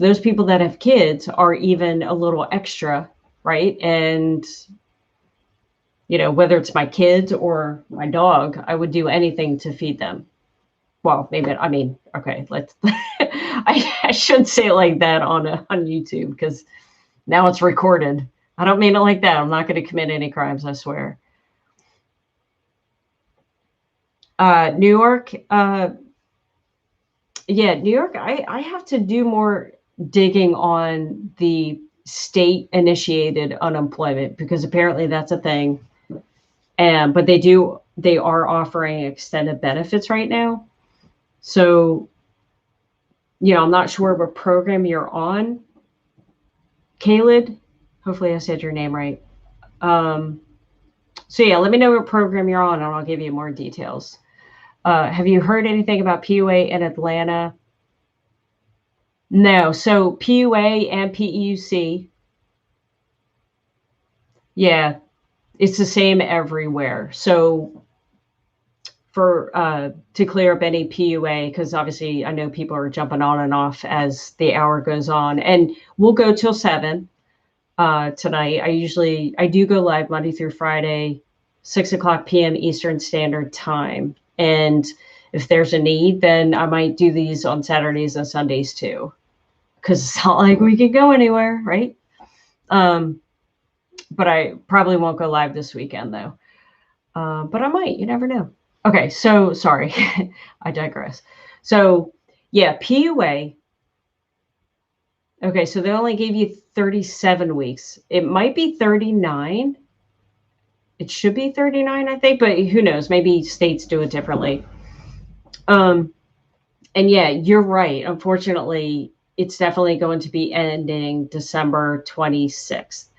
those people that have kids are even a little extra, right? And whether it's my kids or my dog, I would do anything to feed them. Well, maybe, I mean, okay, let's, I shouldn't say it like that on YouTube, because now it's recorded. I don't mean it like that. I'm not going to commit any crimes, I swear. New York, yeah, New York, I have to do more digging on the state initiated unemployment, because apparently that's a thing. But they are offering extended benefits right now. So, I'm not sure what program you're on, Khalid. Hopefully I said your name right. So yeah, let me know what program you're on and I'll give you more details. Have you heard anything about PUA in Atlanta? No. So PUA and PEUC, yeah, it's the same everywhere. So to clear up any PUA, because obviously I know people are jumping on and off as the hour goes on, and we'll go till 7 tonight. I do go live Monday through Friday, 6:00 p.m. Eastern Standard Time. And if there's a need, then I might do these on Saturdays and Sundays too, because it's not like we can go anywhere, right? But I probably won't go live this weekend though. But I might, you never know. Okay, so sorry, I digress. So yeah, PUA. Okay, so they only gave you 37 weeks. It might be 39. It should be 39, I think, but who knows? Maybe states do it differently. And yeah, you're right. Unfortunately, it's definitely going to be ending December 26th.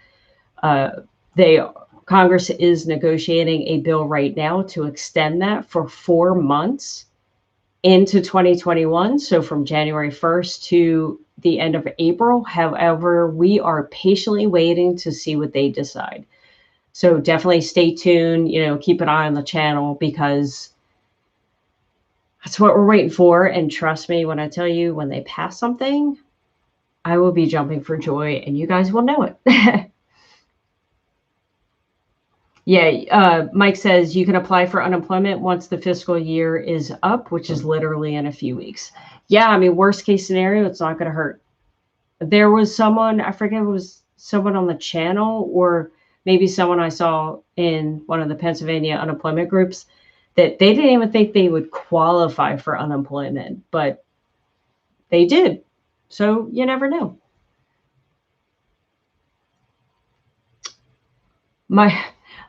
Congress is negotiating a bill right now to extend that for 4 months into 2021. So from January 1st to the end of April. However, we are patiently waiting to see what they decide. So definitely stay tuned, keep an eye on the channel, because that's what we're waiting for. And trust me when I tell you, when they pass something, I will be jumping for joy and you guys will know it. Yeah, Mike says you can apply for unemployment once the fiscal year is up, which is literally in a few weeks. Yeah, I mean, worst case scenario, it's not going to hurt. There was someone, I forget if it was someone on the channel or maybe someone I saw in one of the Pennsylvania unemployment groups, that they didn't even think they would qualify for unemployment, but they did. So you never know.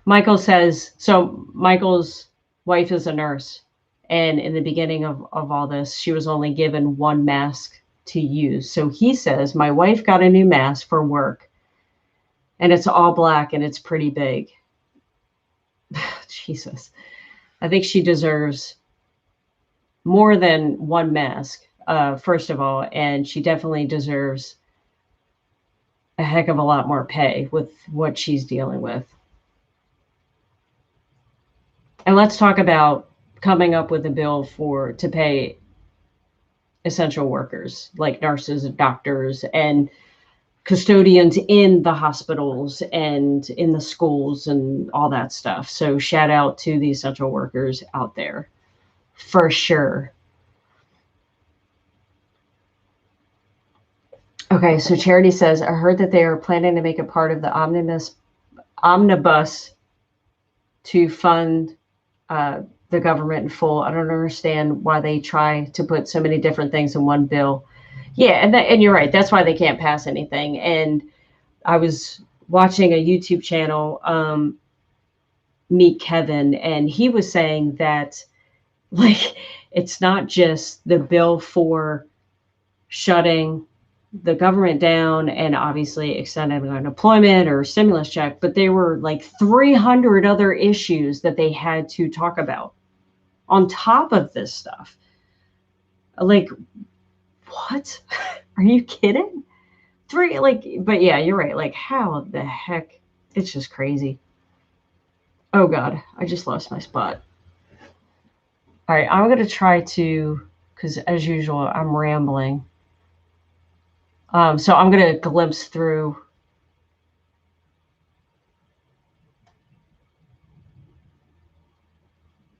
Michael says, so Michael's wife is a nurse. And in the beginning of all this, she was only given one mask to use. So he says, my wife got a new mask for work, and it's all black and it's pretty big. Jesus. I think she deserves more than one mask, first of all, and she definitely deserves a heck of a lot more pay with what she's dealing with. And let's talk about coming up with a bill to pay essential workers like nurses and doctors and custodians in the hospitals and in the schools and all that stuff. So shout out to the essential workers out there for sure. Okay, so Charity says, I heard that they are planning to make it part of the omnibus to fund the government in full. I don't understand why they try to put so many different things in one bill. Yeah, and you're right. That's why they can't pass anything. And I was watching a YouTube channel, Meet Kevin, and he was saying that, like, it's not just the bill for shutting the government down and obviously extending unemployment or stimulus check, but there were like 300 other issues that they had to talk about on top of this stuff. Like, what? Are you kidding? But yeah, you're right. Like, how the heck? It's just crazy. Oh God, I just lost my spot. All right, I'm going to try to, because as usual, I'm rambling. So I'm going to glimpse through.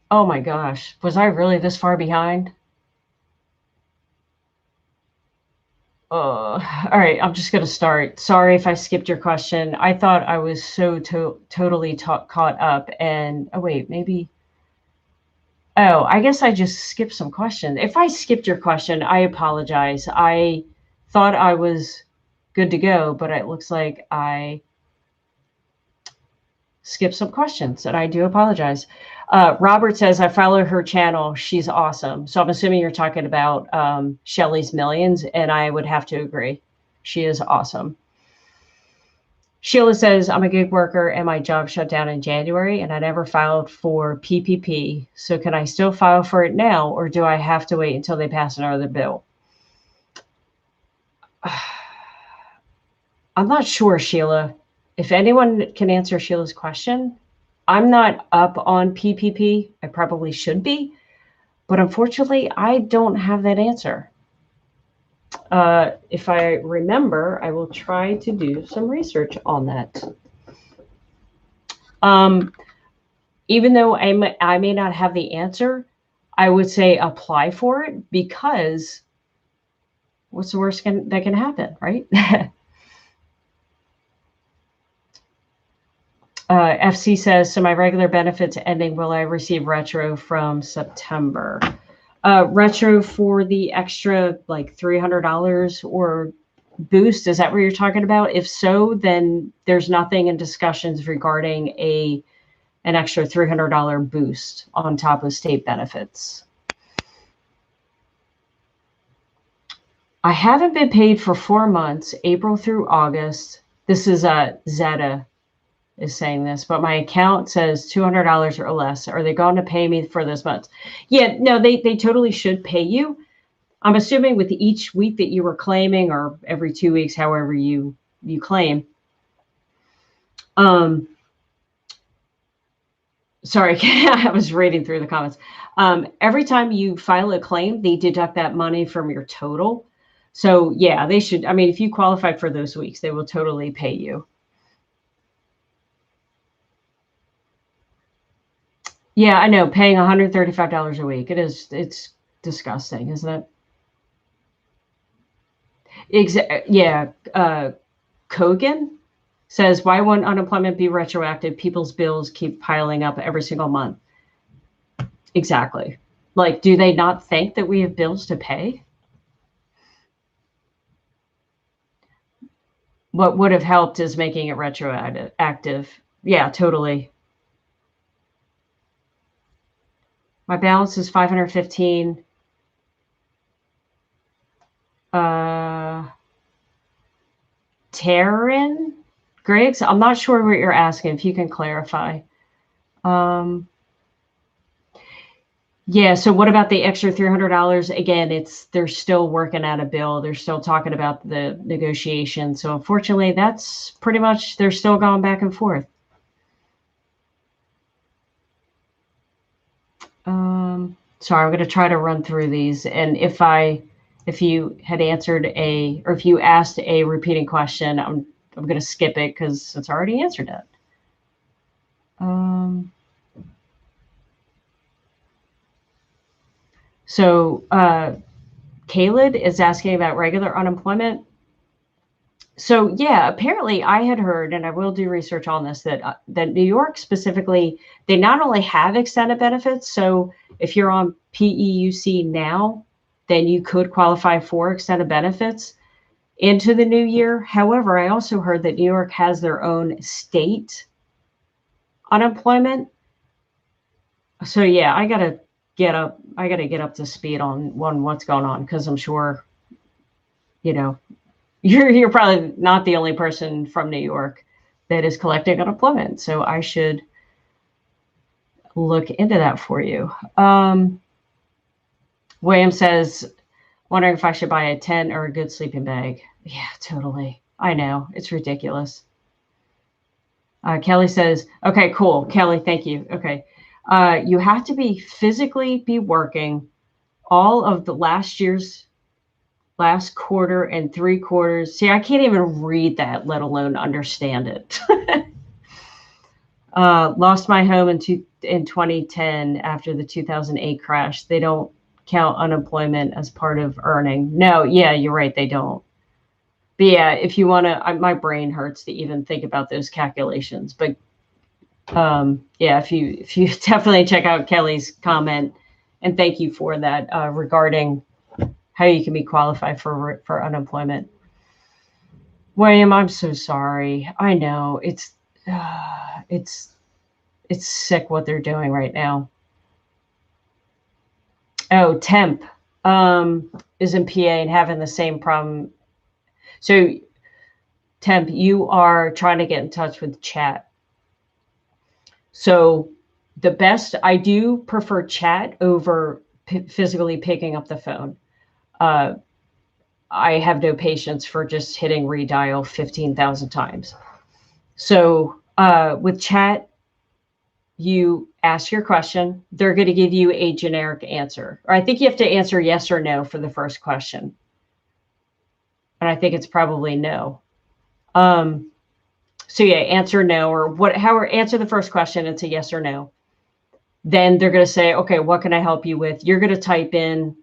Oh my gosh, was I really this far behind? All right, I'm just going to start. Sorry if I skipped your question. I thought I was so totally caught up. And oh wait, maybe. Oh, I guess I just skipped some questions. If I skipped your question, I apologize. I thought I was good to go, but it looks like I skipped some questions, and I do apologize. Robert says, I follow her channel. She's awesome. So I'm assuming you're talking about Shelly's Millions, and I would have to agree. She is awesome. Sheila says, I'm a gig worker and my job shut down in January and I never filed for PPP. So can I still file for it now, or do I have to wait until they pass another bill? I'm not sure, Sheila. If anyone can answer Sheila's question, I'm not up on PPP. I probably should be, but unfortunately, I don't have that answer. If I remember, I will try to do some research on that. Even though I may not have the answer, I would say apply for it, because what's the worst that can happen, right? FC says, so my regular benefits ending, will I receive retro from September? Retro for the extra like $300 or boost, is that what you're talking about? If so, then there's nothing in discussions regarding an extra $300 boost on top of state benefits. I haven't been paid for 4 months, April through August. This is Zeta is saying this, but my account says $200 or less. Are they going to pay me for this month? Yeah, no, they totally should pay you. I'm assuming with each week that you were claiming, or every 2 weeks, however you claim. Sorry, I was reading through the comments. Every time you file a claim, they deduct that money from your total. So yeah, they should. I mean, if you qualify for those weeks, they will totally pay you. Yeah, I know. Paying $135 a week. It's disgusting, isn't it? Yeah. Kogan says, why won't unemployment be retroactive? People's bills keep piling up every single month. Exactly. Like, do they not think that we have bills to pay? What would have helped is making it retroactive. Yeah, totally. My balance is 515. Taryn Griggs, I'm not sure what you're asking, if you can clarify. Yeah, so what about the extra $300? Again, they're still working out a bill. They're still talking about the negotiation. So unfortunately, that's pretty much, they're still going back and forth. Sorry, I'm going to try to run through these. And if you had answered or if you asked a repeating question, I'm going to skip it because it's already answered it. So Caleb is asking about regular unemployment. So yeah, apparently I had heard, and I will do research on this, that New York specifically, they not only have extended benefits. So if you're on PEUC now, then you could qualify for extended benefits into the new year. However, I also heard that New York has their own state unemployment. So yeah, I gotta get up to speed on what's going on, because I'm sure, you're probably not the only person from New York that is collecting unemployment. So I should look into that for you. William says, wondering if I should buy a tent or a good sleeping bag. Yeah, totally. I know. It's ridiculous. Kelly says, okay, cool. Kelly, thank you. Okay. You have to physically be working all of the last quarter and 3 quarters. See, I can't even read that, let alone understand it. Lost my home in 2010 after the 2008 crash. They don't count unemployment as part of earning. No, yeah, you're right. They don't. But yeah, if you want to, my brain hurts to even think about those calculations. But yeah, if you definitely check out Kelly's comment, and thank you for that, regarding how you can be qualified for unemployment. William, I'm so sorry. I know it's sick what they're doing right now. Oh, Temp is in PA and having the same problem. So Temp, you are trying to get in touch with chat. So I do prefer chat over physically picking up the phone. I have no patience for just hitting redial 15,000 times. So with chat, you ask your question. They're going to give you a generic answer. Or I think you have to answer yes or no for the first question. And I think it's probably no. So yeah, answer no, or however, answer the first question. It's a yes or no. Then they're going to say, okay, what can I help you with? You're going to type in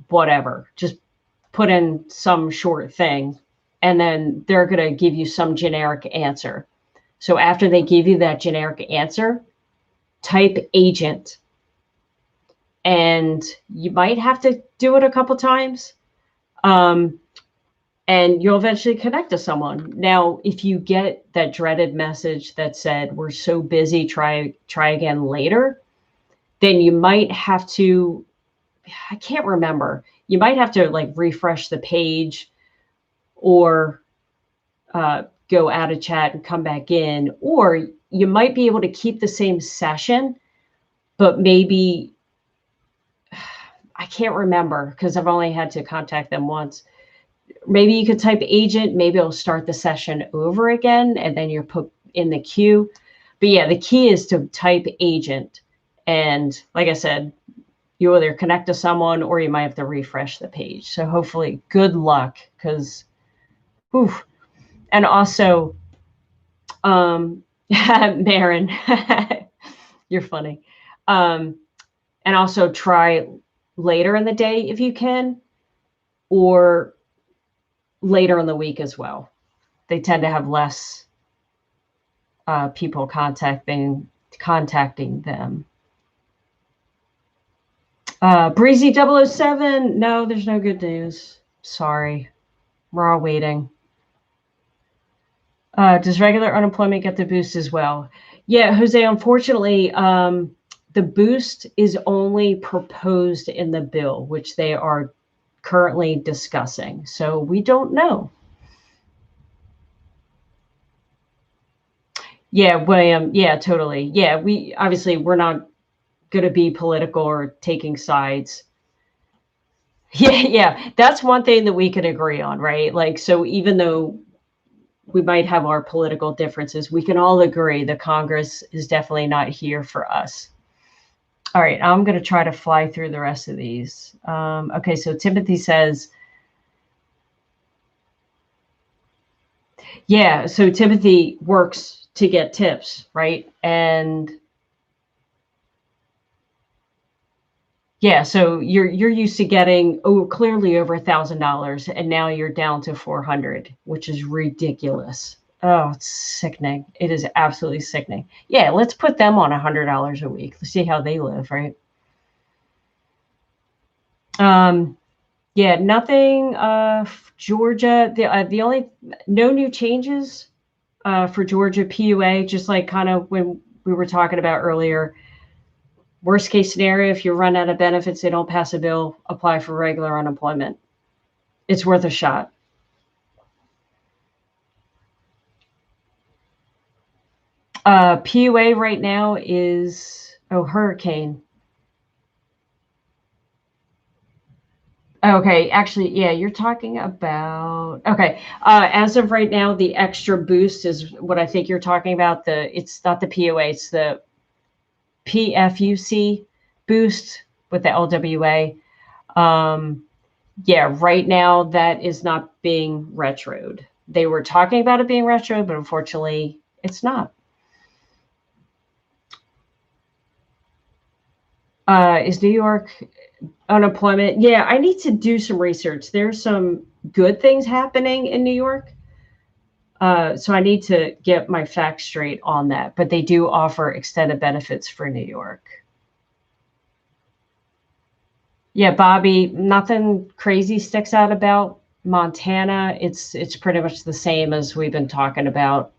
whatever, just put in some short thing, and then they're going to give you some generic answer. So after they give you that generic answer, type agent. And you might have to do it a couple times. And you'll eventually connect to someone. Now, if you get that dreaded message that said, we're so busy, try again later, then you might have to, I can't remember, you might have to like refresh the page, or go out of chat and come back in, or you might be able to keep the same session, but maybe, I can't remember because I've only had to contact them once. Maybe you could type agent, maybe it'll start the session over again, and then you're put in the queue. But yeah, the key is to type agent. And like I said, you either connect to someone or you might have to refresh the page. So hopefully, good luck, because, and also, Marin, you're funny. And also try later in the day if you can, or later in the week as well. They tend to have less people contacting them. Breezy 007, no, there's no good news. Sorry. We're all waiting. Does regular unemployment get the boost as well? Yeah, Jose, unfortunately, the boost is only proposed in the bill, which they are currently discussing. So we don't know. Yeah, William. Yeah, totally. Yeah, we're not going to be political or taking sides. Yeah, yeah. That's one thing that we could agree on, right? Like, so even though we might have our political differences, we can all agree the Congress is definitely not here for us. All right, I'm going to try to fly through the rest of these. Okay, so Timothy says, yeah, so Timothy works to get tips, right? And yeah, so you're used to getting clearly over $1,000, and now you're down to 400, which is ridiculous. Oh, it's sickening. It is absolutely sickening. Yeah, let's put them on $100 a week. Let's see how they live, right? Yeah, nothing. Georgia, the only no new changes for Georgia PUA, just like kind of when we were talking about earlier. Worst case scenario, if you run out of benefits, they don't pass a bill, apply for regular unemployment. It's worth a shot. PUA right now is, hurricane. Okay, actually, yeah, you're talking about, okay. As of right now, the extra boost is what I think you're talking about. It's not the PUA, it's the PFUC boost with the LWA. Yeah, right now that is not being retroed. They were talking about it being retro, but unfortunately, it's not. Is New York unemployment? Yeah, I need to do some research. There's some good things happening in New York. So I need to get my facts straight on that. But they do offer extended benefits for New York. Yeah, Bobby, nothing crazy sticks out about Montana. It's pretty much the same as we've been talking about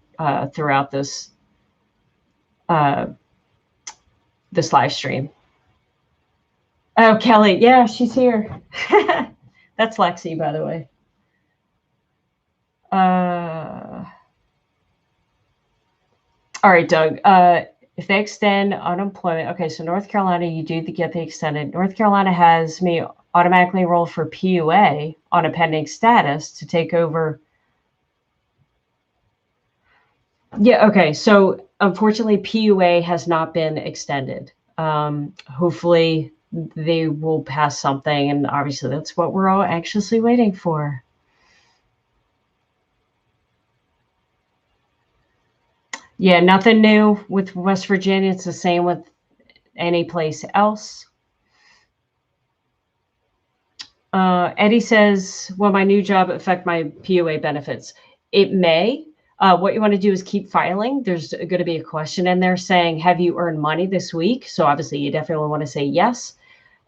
throughout uh, this live stream. Oh, Kelly, yeah, she's here. That's Lexi, by the way. All right, Doug. If they extend unemployment, okay, so North Carolina, you do get the extended. North Carolina has me automatically enroll for PUA on a pending status to take over. Yeah, okay. So unfortunately, PUA has not been extended. Hopefully, they will pass something, and obviously, that's what we're all anxiously waiting for. Yeah, nothing new with West Virginia. It's the same with any place else. Eddie says, will my new job affect my PUA benefits? It may. What you want to do is keep filing. There's going to be a question in there saying, have you earned money this week? So obviously you definitely want to say yes.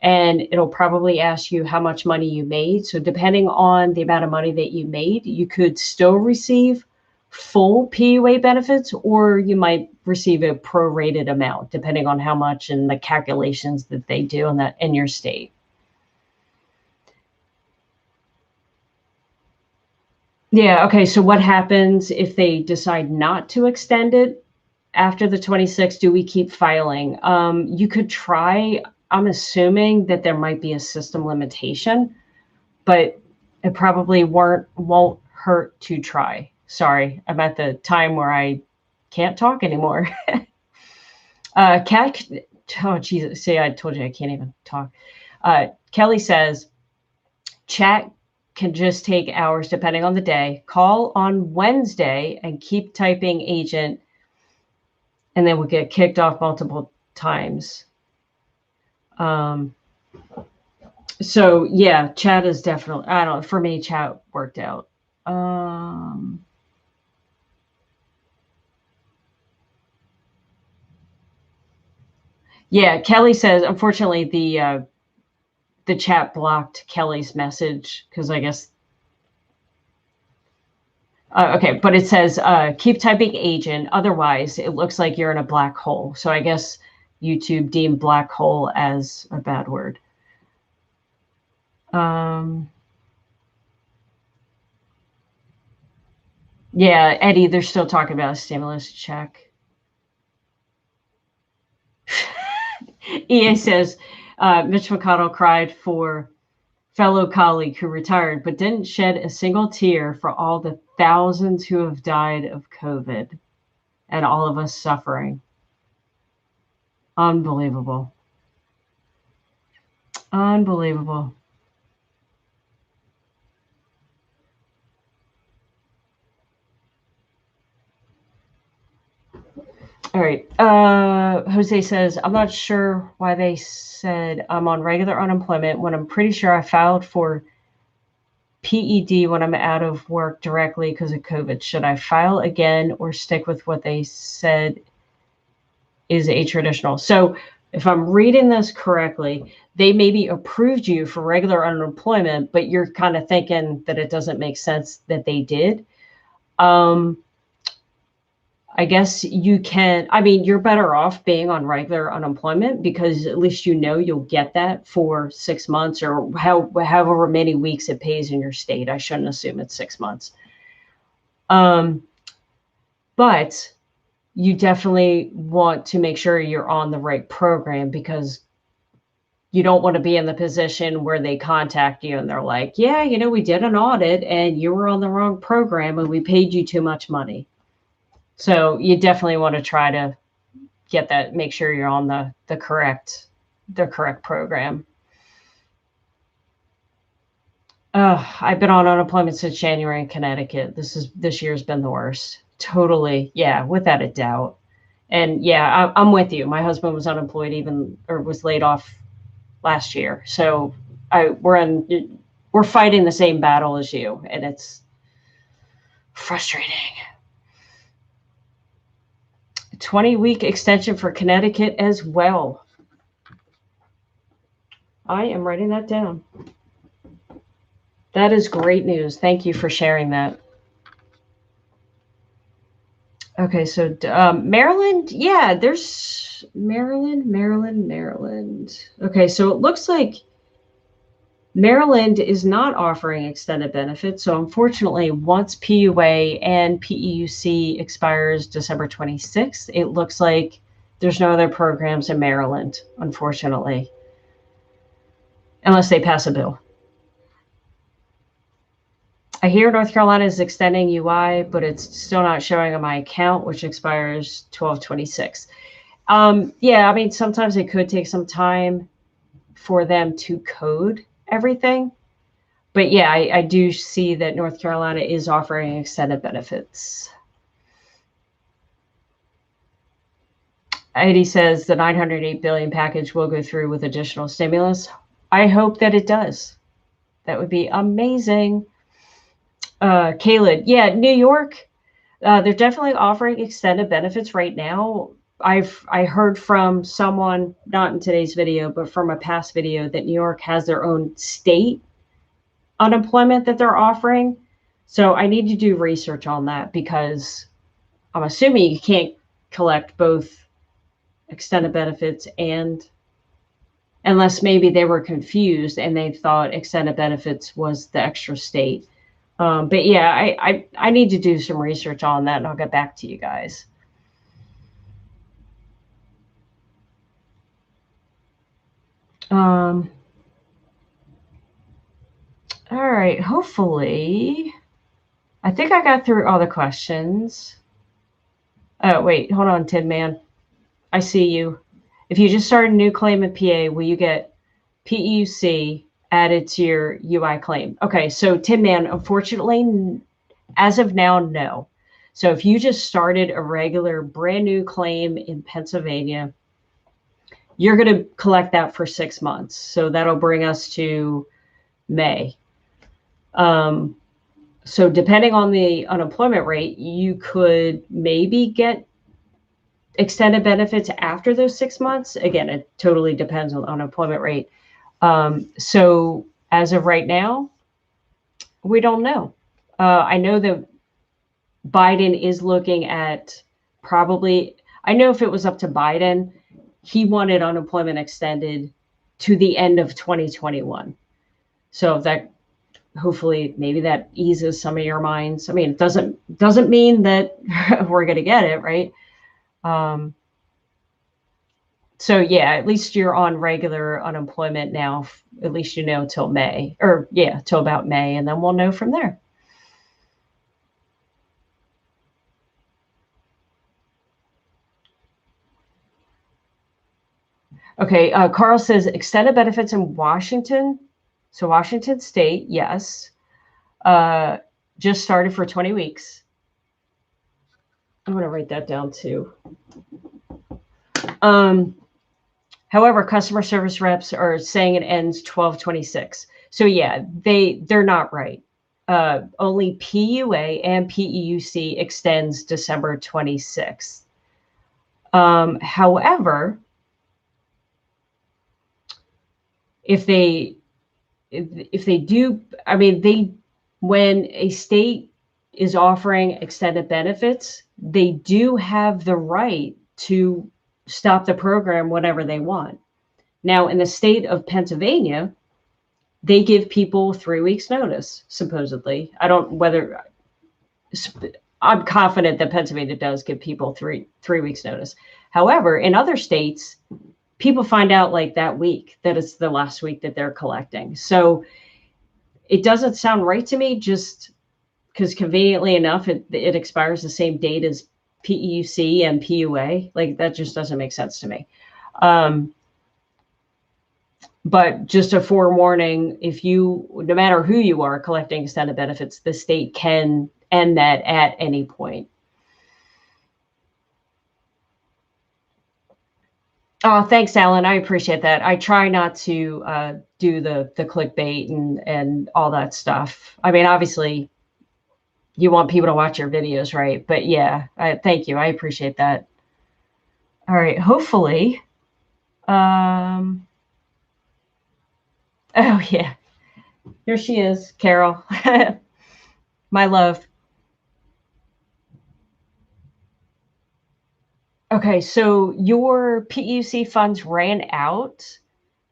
And it'll probably ask you how much money you made. So depending on the amount of money that you made, you could still receive full PUA benefits, or you might receive a prorated amount, depending on how much and the calculations that they do in your state. Yeah. Okay. So what happens if they decide not to extend it after the 26th? Do we keep filing? You could try. I'm assuming that there might be a system limitation, but it probably won't hurt to try. Sorry, I'm at the time where I can't talk anymore. Cat, oh Jesus! See, I told you I can't even talk. Kelly says, chat can just take hours depending on the day. Call on Wednesday and keep typing agent, and then we'll get kicked off multiple times. So yeah, chat is definitely, I don't know, for me, chat worked out. Yeah, Kelly says, unfortunately, the chat blocked Kelly's message because I guess. Okay, but it says keep typing agent. Otherwise, it looks like you're in a black hole. So I guess YouTube deemed black hole as a bad word. Yeah, Eddie, they're still talking about a stimulus check. EA says Mitch McConnell cried for fellow colleague who retired, but didn't shed a single tear for all the thousands who have died of COVID and all of us suffering. Unbelievable. Unbelievable. All right. Jose says, I'm not sure why they said I'm on regular unemployment when I'm pretty sure I filed for PED when I'm out of work directly because of COVID. Should I file again or stick with what they said is a traditional? So if I'm reading this correctly, they maybe approved you for regular unemployment, but you're kind of thinking that it doesn't make sense that they did. I guess you can, I mean, you're better off being on regular unemployment because at least you know you'll get that for 6 months or however many weeks it pays in your state. I shouldn't assume it's 6 months. But you definitely want to make sure you're on the right program because you don't want to be in the position where they contact you and they're like, yeah, you know, we did an audit and you were on the wrong program and we paid you too much money. So you definitely want to try to get that, make sure you're on the correct program. I've been on unemployment since January in Connecticut. This year's been the worst. Totally. Yeah, without a doubt. And yeah, I'm with you. My husband was unemployed was laid off last year. So we're fighting the same battle as you, and it's frustrating. 20-week extension for Connecticut as well. I am writing that down. That is great news. Thank you for sharing that. Okay, so Maryland, yeah, there's Maryland. Okay, so it looks like Maryland is not offering extended benefits. So unfortunately, once PUA and PEUC expires December 26th, it looks like there's no other programs in Maryland, unfortunately, unless they pass a bill. I hear North Carolina is extending UI, but it's still not showing on my account, which expires 12/26. Yeah, I mean, sometimes it could take some time for them to code everything. But yeah, I do see that North Carolina is offering extended benefits. Eddie says the $908 billion package will go through with additional stimulus. I hope that it does. That would be amazing. Caleb, yeah, New York, they're definitely offering extended benefits right now. I heard from someone, not in today's video, but from a past video, that New York has their own state unemployment that they're offering. So I need to do research on that because I'm assuming you can't collect both extended benefits and unless maybe they were confused and they thought extended benefits was the extra state. But yeah, I need to do some research on that and I'll get back to you guys. All right, hopefully, I think I got through all the questions. Oh, wait, hold on, Tin Man. I see you. If you just start a new claim at PA, will you get PEUC added to your UI claim? Okay, so Tin Man, unfortunately, as of now, no. So if you just started a regular brand new claim in Pennsylvania, you're going to collect that for 6 months. So that'll bring us to May. So depending on the unemployment rate, you could maybe get extended benefits after those 6 months. Again, it totally depends on the unemployment rate. So as of right now, we don't know. I know that Biden is looking at probably, I know if it was up to Biden, he wanted unemployment extended to the end of 2021. So that hopefully maybe that eases some of your minds. I mean, it doesn't mean that we're going to get it, right? So yeah, at least you're on regular unemployment now. At least you know till May, or yeah, till about May, and then we'll know from there. Okay, Carl says extended benefits in Washington. So Washington State, yes, just started for 20 weeks. I'm going to write that down too. However, customer service reps are saying it ends 12/26. So yeah, they're not right. Only PUA and PEUC extends December 26th. However, if they do, I mean, when a state is offering extended benefits, they do have the right to stop the program whenever they want. Now, in the state of Pennsylvania, they give people 3 weeks notice, supposedly. I'm confident that Pennsylvania does give people three weeks notice. However, in other states, people find out like that week that it's the last week that they're collecting. So it doesn't sound right to me, just because conveniently enough, it expires the same date as PEUC and PUA. Like that just doesn't make sense to me. But just a forewarning, no matter who you are collecting extended benefits, the state can end that at any point. Oh, thanks, Alan. I appreciate that. I try not to do the clickbait and all that stuff. I mean, obviously, you want people to watch your videos, right? But yeah, thank you. I appreciate that. All right. Hopefully. Oh, yeah. Here she is, Carol. My love. Okay, so your PEUC funds ran out,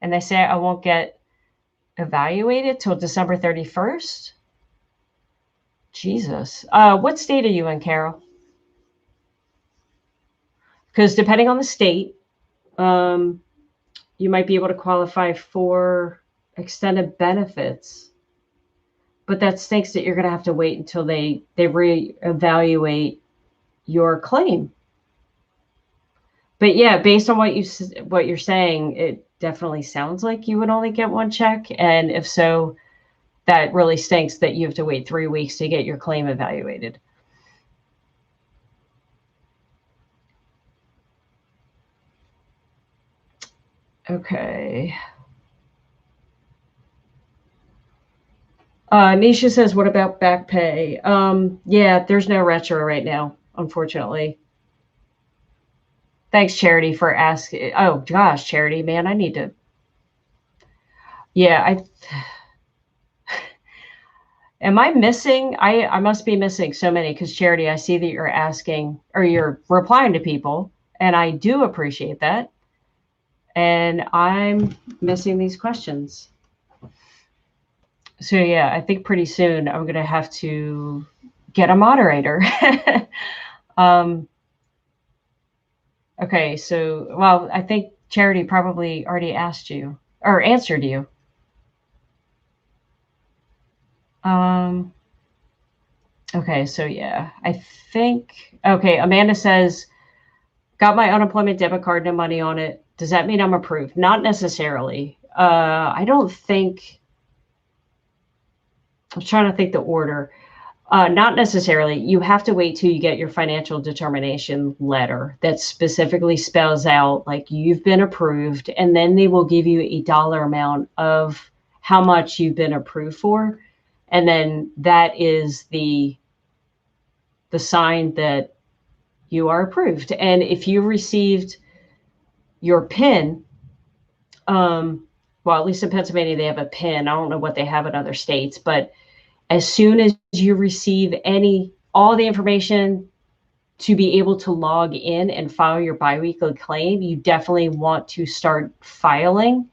and they say I won't get evaluated till December 31st. Jesus. What state are you in, Carol? Because depending on the state, you might be able to qualify for extended benefits. But that stinks that you're going to have to wait until they reevaluate your claim. But yeah, based on what you're saying, it definitely sounds like you would only get one check. And if so, that really stinks that you have to wait 3 weeks to get your claim evaluated. Okay. Nisha says, what about back pay? Yeah, there's no retro right now, unfortunately. Thanks, Charity, for asking. Oh, gosh, Charity, man, I need to. Yeah, am I missing? I must be missing so many because, Charity, I see that you're asking or you're replying to people, and I do appreciate that. And I'm missing these questions. So, yeah, I think pretty soon I'm going to have to get a moderator. Okay, so, well, I think Charity probably already asked you or answered you. Okay, so yeah, I think, okay, Amanda says, got my unemployment debit card, no money on it. Does that mean I'm approved? Not necessarily. I don't think, I'm trying to think the order. Not necessarily. You have to wait till you get your financial determination letter that specifically spells out like you've been approved, and then they will give you a dollar amount of how much you've been approved for. And then that is the sign that you are approved. And if you received your PIN, well, at least in Pennsylvania, they have a PIN. I don't know what they have in other states, but as soon as you receive all the information to be able to log in and file your biweekly claim, you definitely want to start filing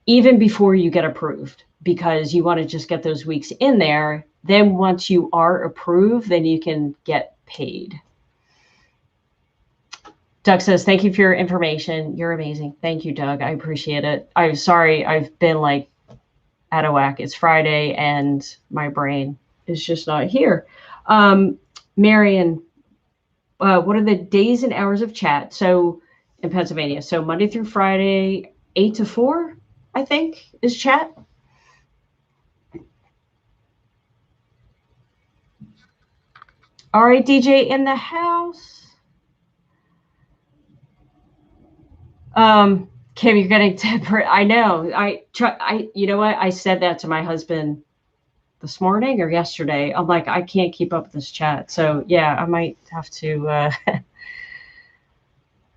even before you get approved, because you want to just get those weeks in there. Then once you are approved, then you can get paid. Doug says, thank you for your information. You're amazing. Thank you, Doug. I appreciate it. I'm sorry I've been like out of whack. It's Friday and my brain is just not here. Marion, what are the days and hours of chat? So in Pennsylvania, so Monday through Friday, 8 to 4, I think, is chat. All right, DJ in the house. Kim, you're getting temperate. I know. You know what? I said that to my husband this morning or yesterday. I'm like, I can't keep up with this chat. So yeah, I might have to,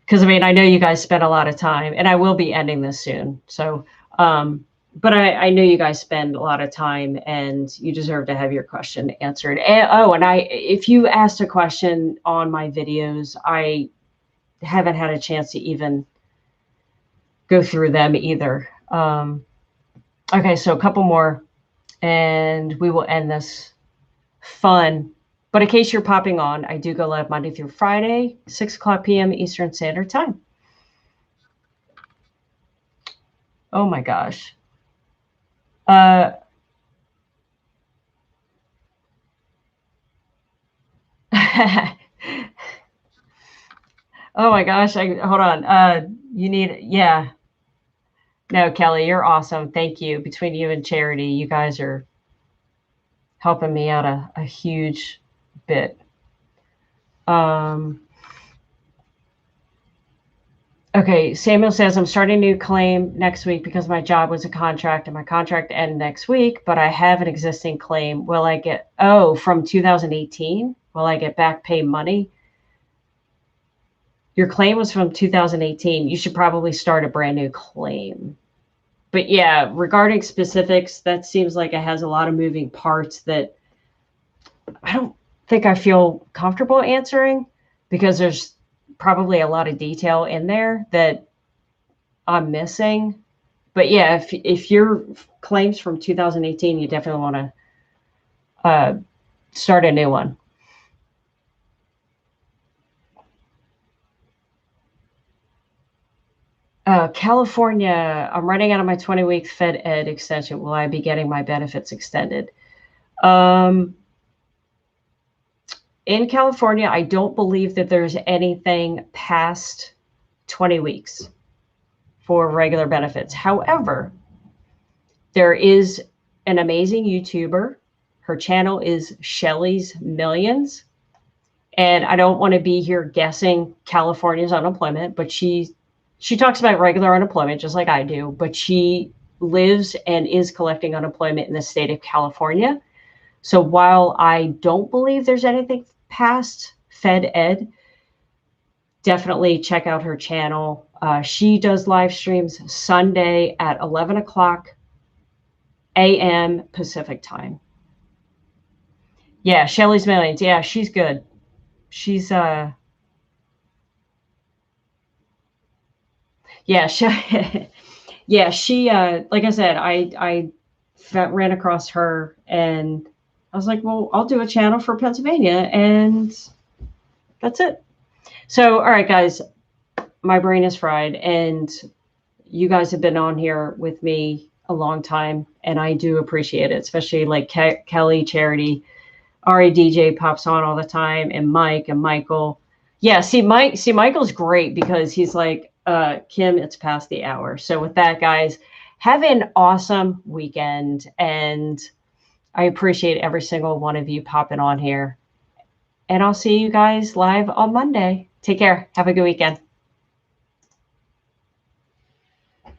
because I mean, I know you guys spend a lot of time, and I will be ending this soon. So, but I know you guys spend a lot of time, and you deserve to have your question answered. And if you asked a question on my videos, I haven't had a chance to even go through them either. Okay, so a couple more, and we will end this fun. But in case you're popping on, I do go live Monday through Friday, 6 o'clock p.m. Eastern Standard Time. Oh my gosh. Oh my gosh. Hold on. You need, yeah. No, Kelly, you're awesome. Thank you. Between you and Charity, you guys are helping me out a huge bit. Okay, Samuel says, I'm starting a new claim next week because my job was a contract and my contract ended next week, but I have an existing claim. Will I get, from 2018? Will I get back pay money? Your claim was from 2018. You should probably start a brand new claim. But yeah, regarding specifics, that seems like it has a lot of moving parts that I don't think I feel comfortable answering, because there's probably a lot of detail in there that I'm missing. But yeah, if your claim's from 2018, you definitely want to start a new one. California, I'm running out of my 20-week Fed Ed extension. Will I be getting my benefits extended? In California, I don't believe that there's anything past 20 weeks for regular benefits. However, there is an amazing YouTuber. Her channel is Shelly's Millions. And I don't want to be here guessing California's unemployment, but she talks about regular unemployment just like I do, but she lives and is collecting unemployment in the state of California. So while I don't believe there's anything past Fed Ed, definitely check out her channel. She does live streams Sunday at 11 o'clock a.m. Pacific time. Yeah, Shelly's Millions. Yeah, she's good. She's yeah, yeah, she like I said, I ran across her and I was like, well, I'll do a channel for Pennsylvania, and that's it. So, all right, guys, my brain is fried, and you guys have been on here with me a long time, and I do appreciate it, especially like Kelly, Charity, Ari DJ pops on all the time, and Mike and Michael. Yeah, Michael's great because he's like, Kim, it's past the hour. So with that, guys, have an awesome weekend, and I appreciate every single one of you popping on here. And I'll see you guys live on Monday. Take care. Have a good weekend.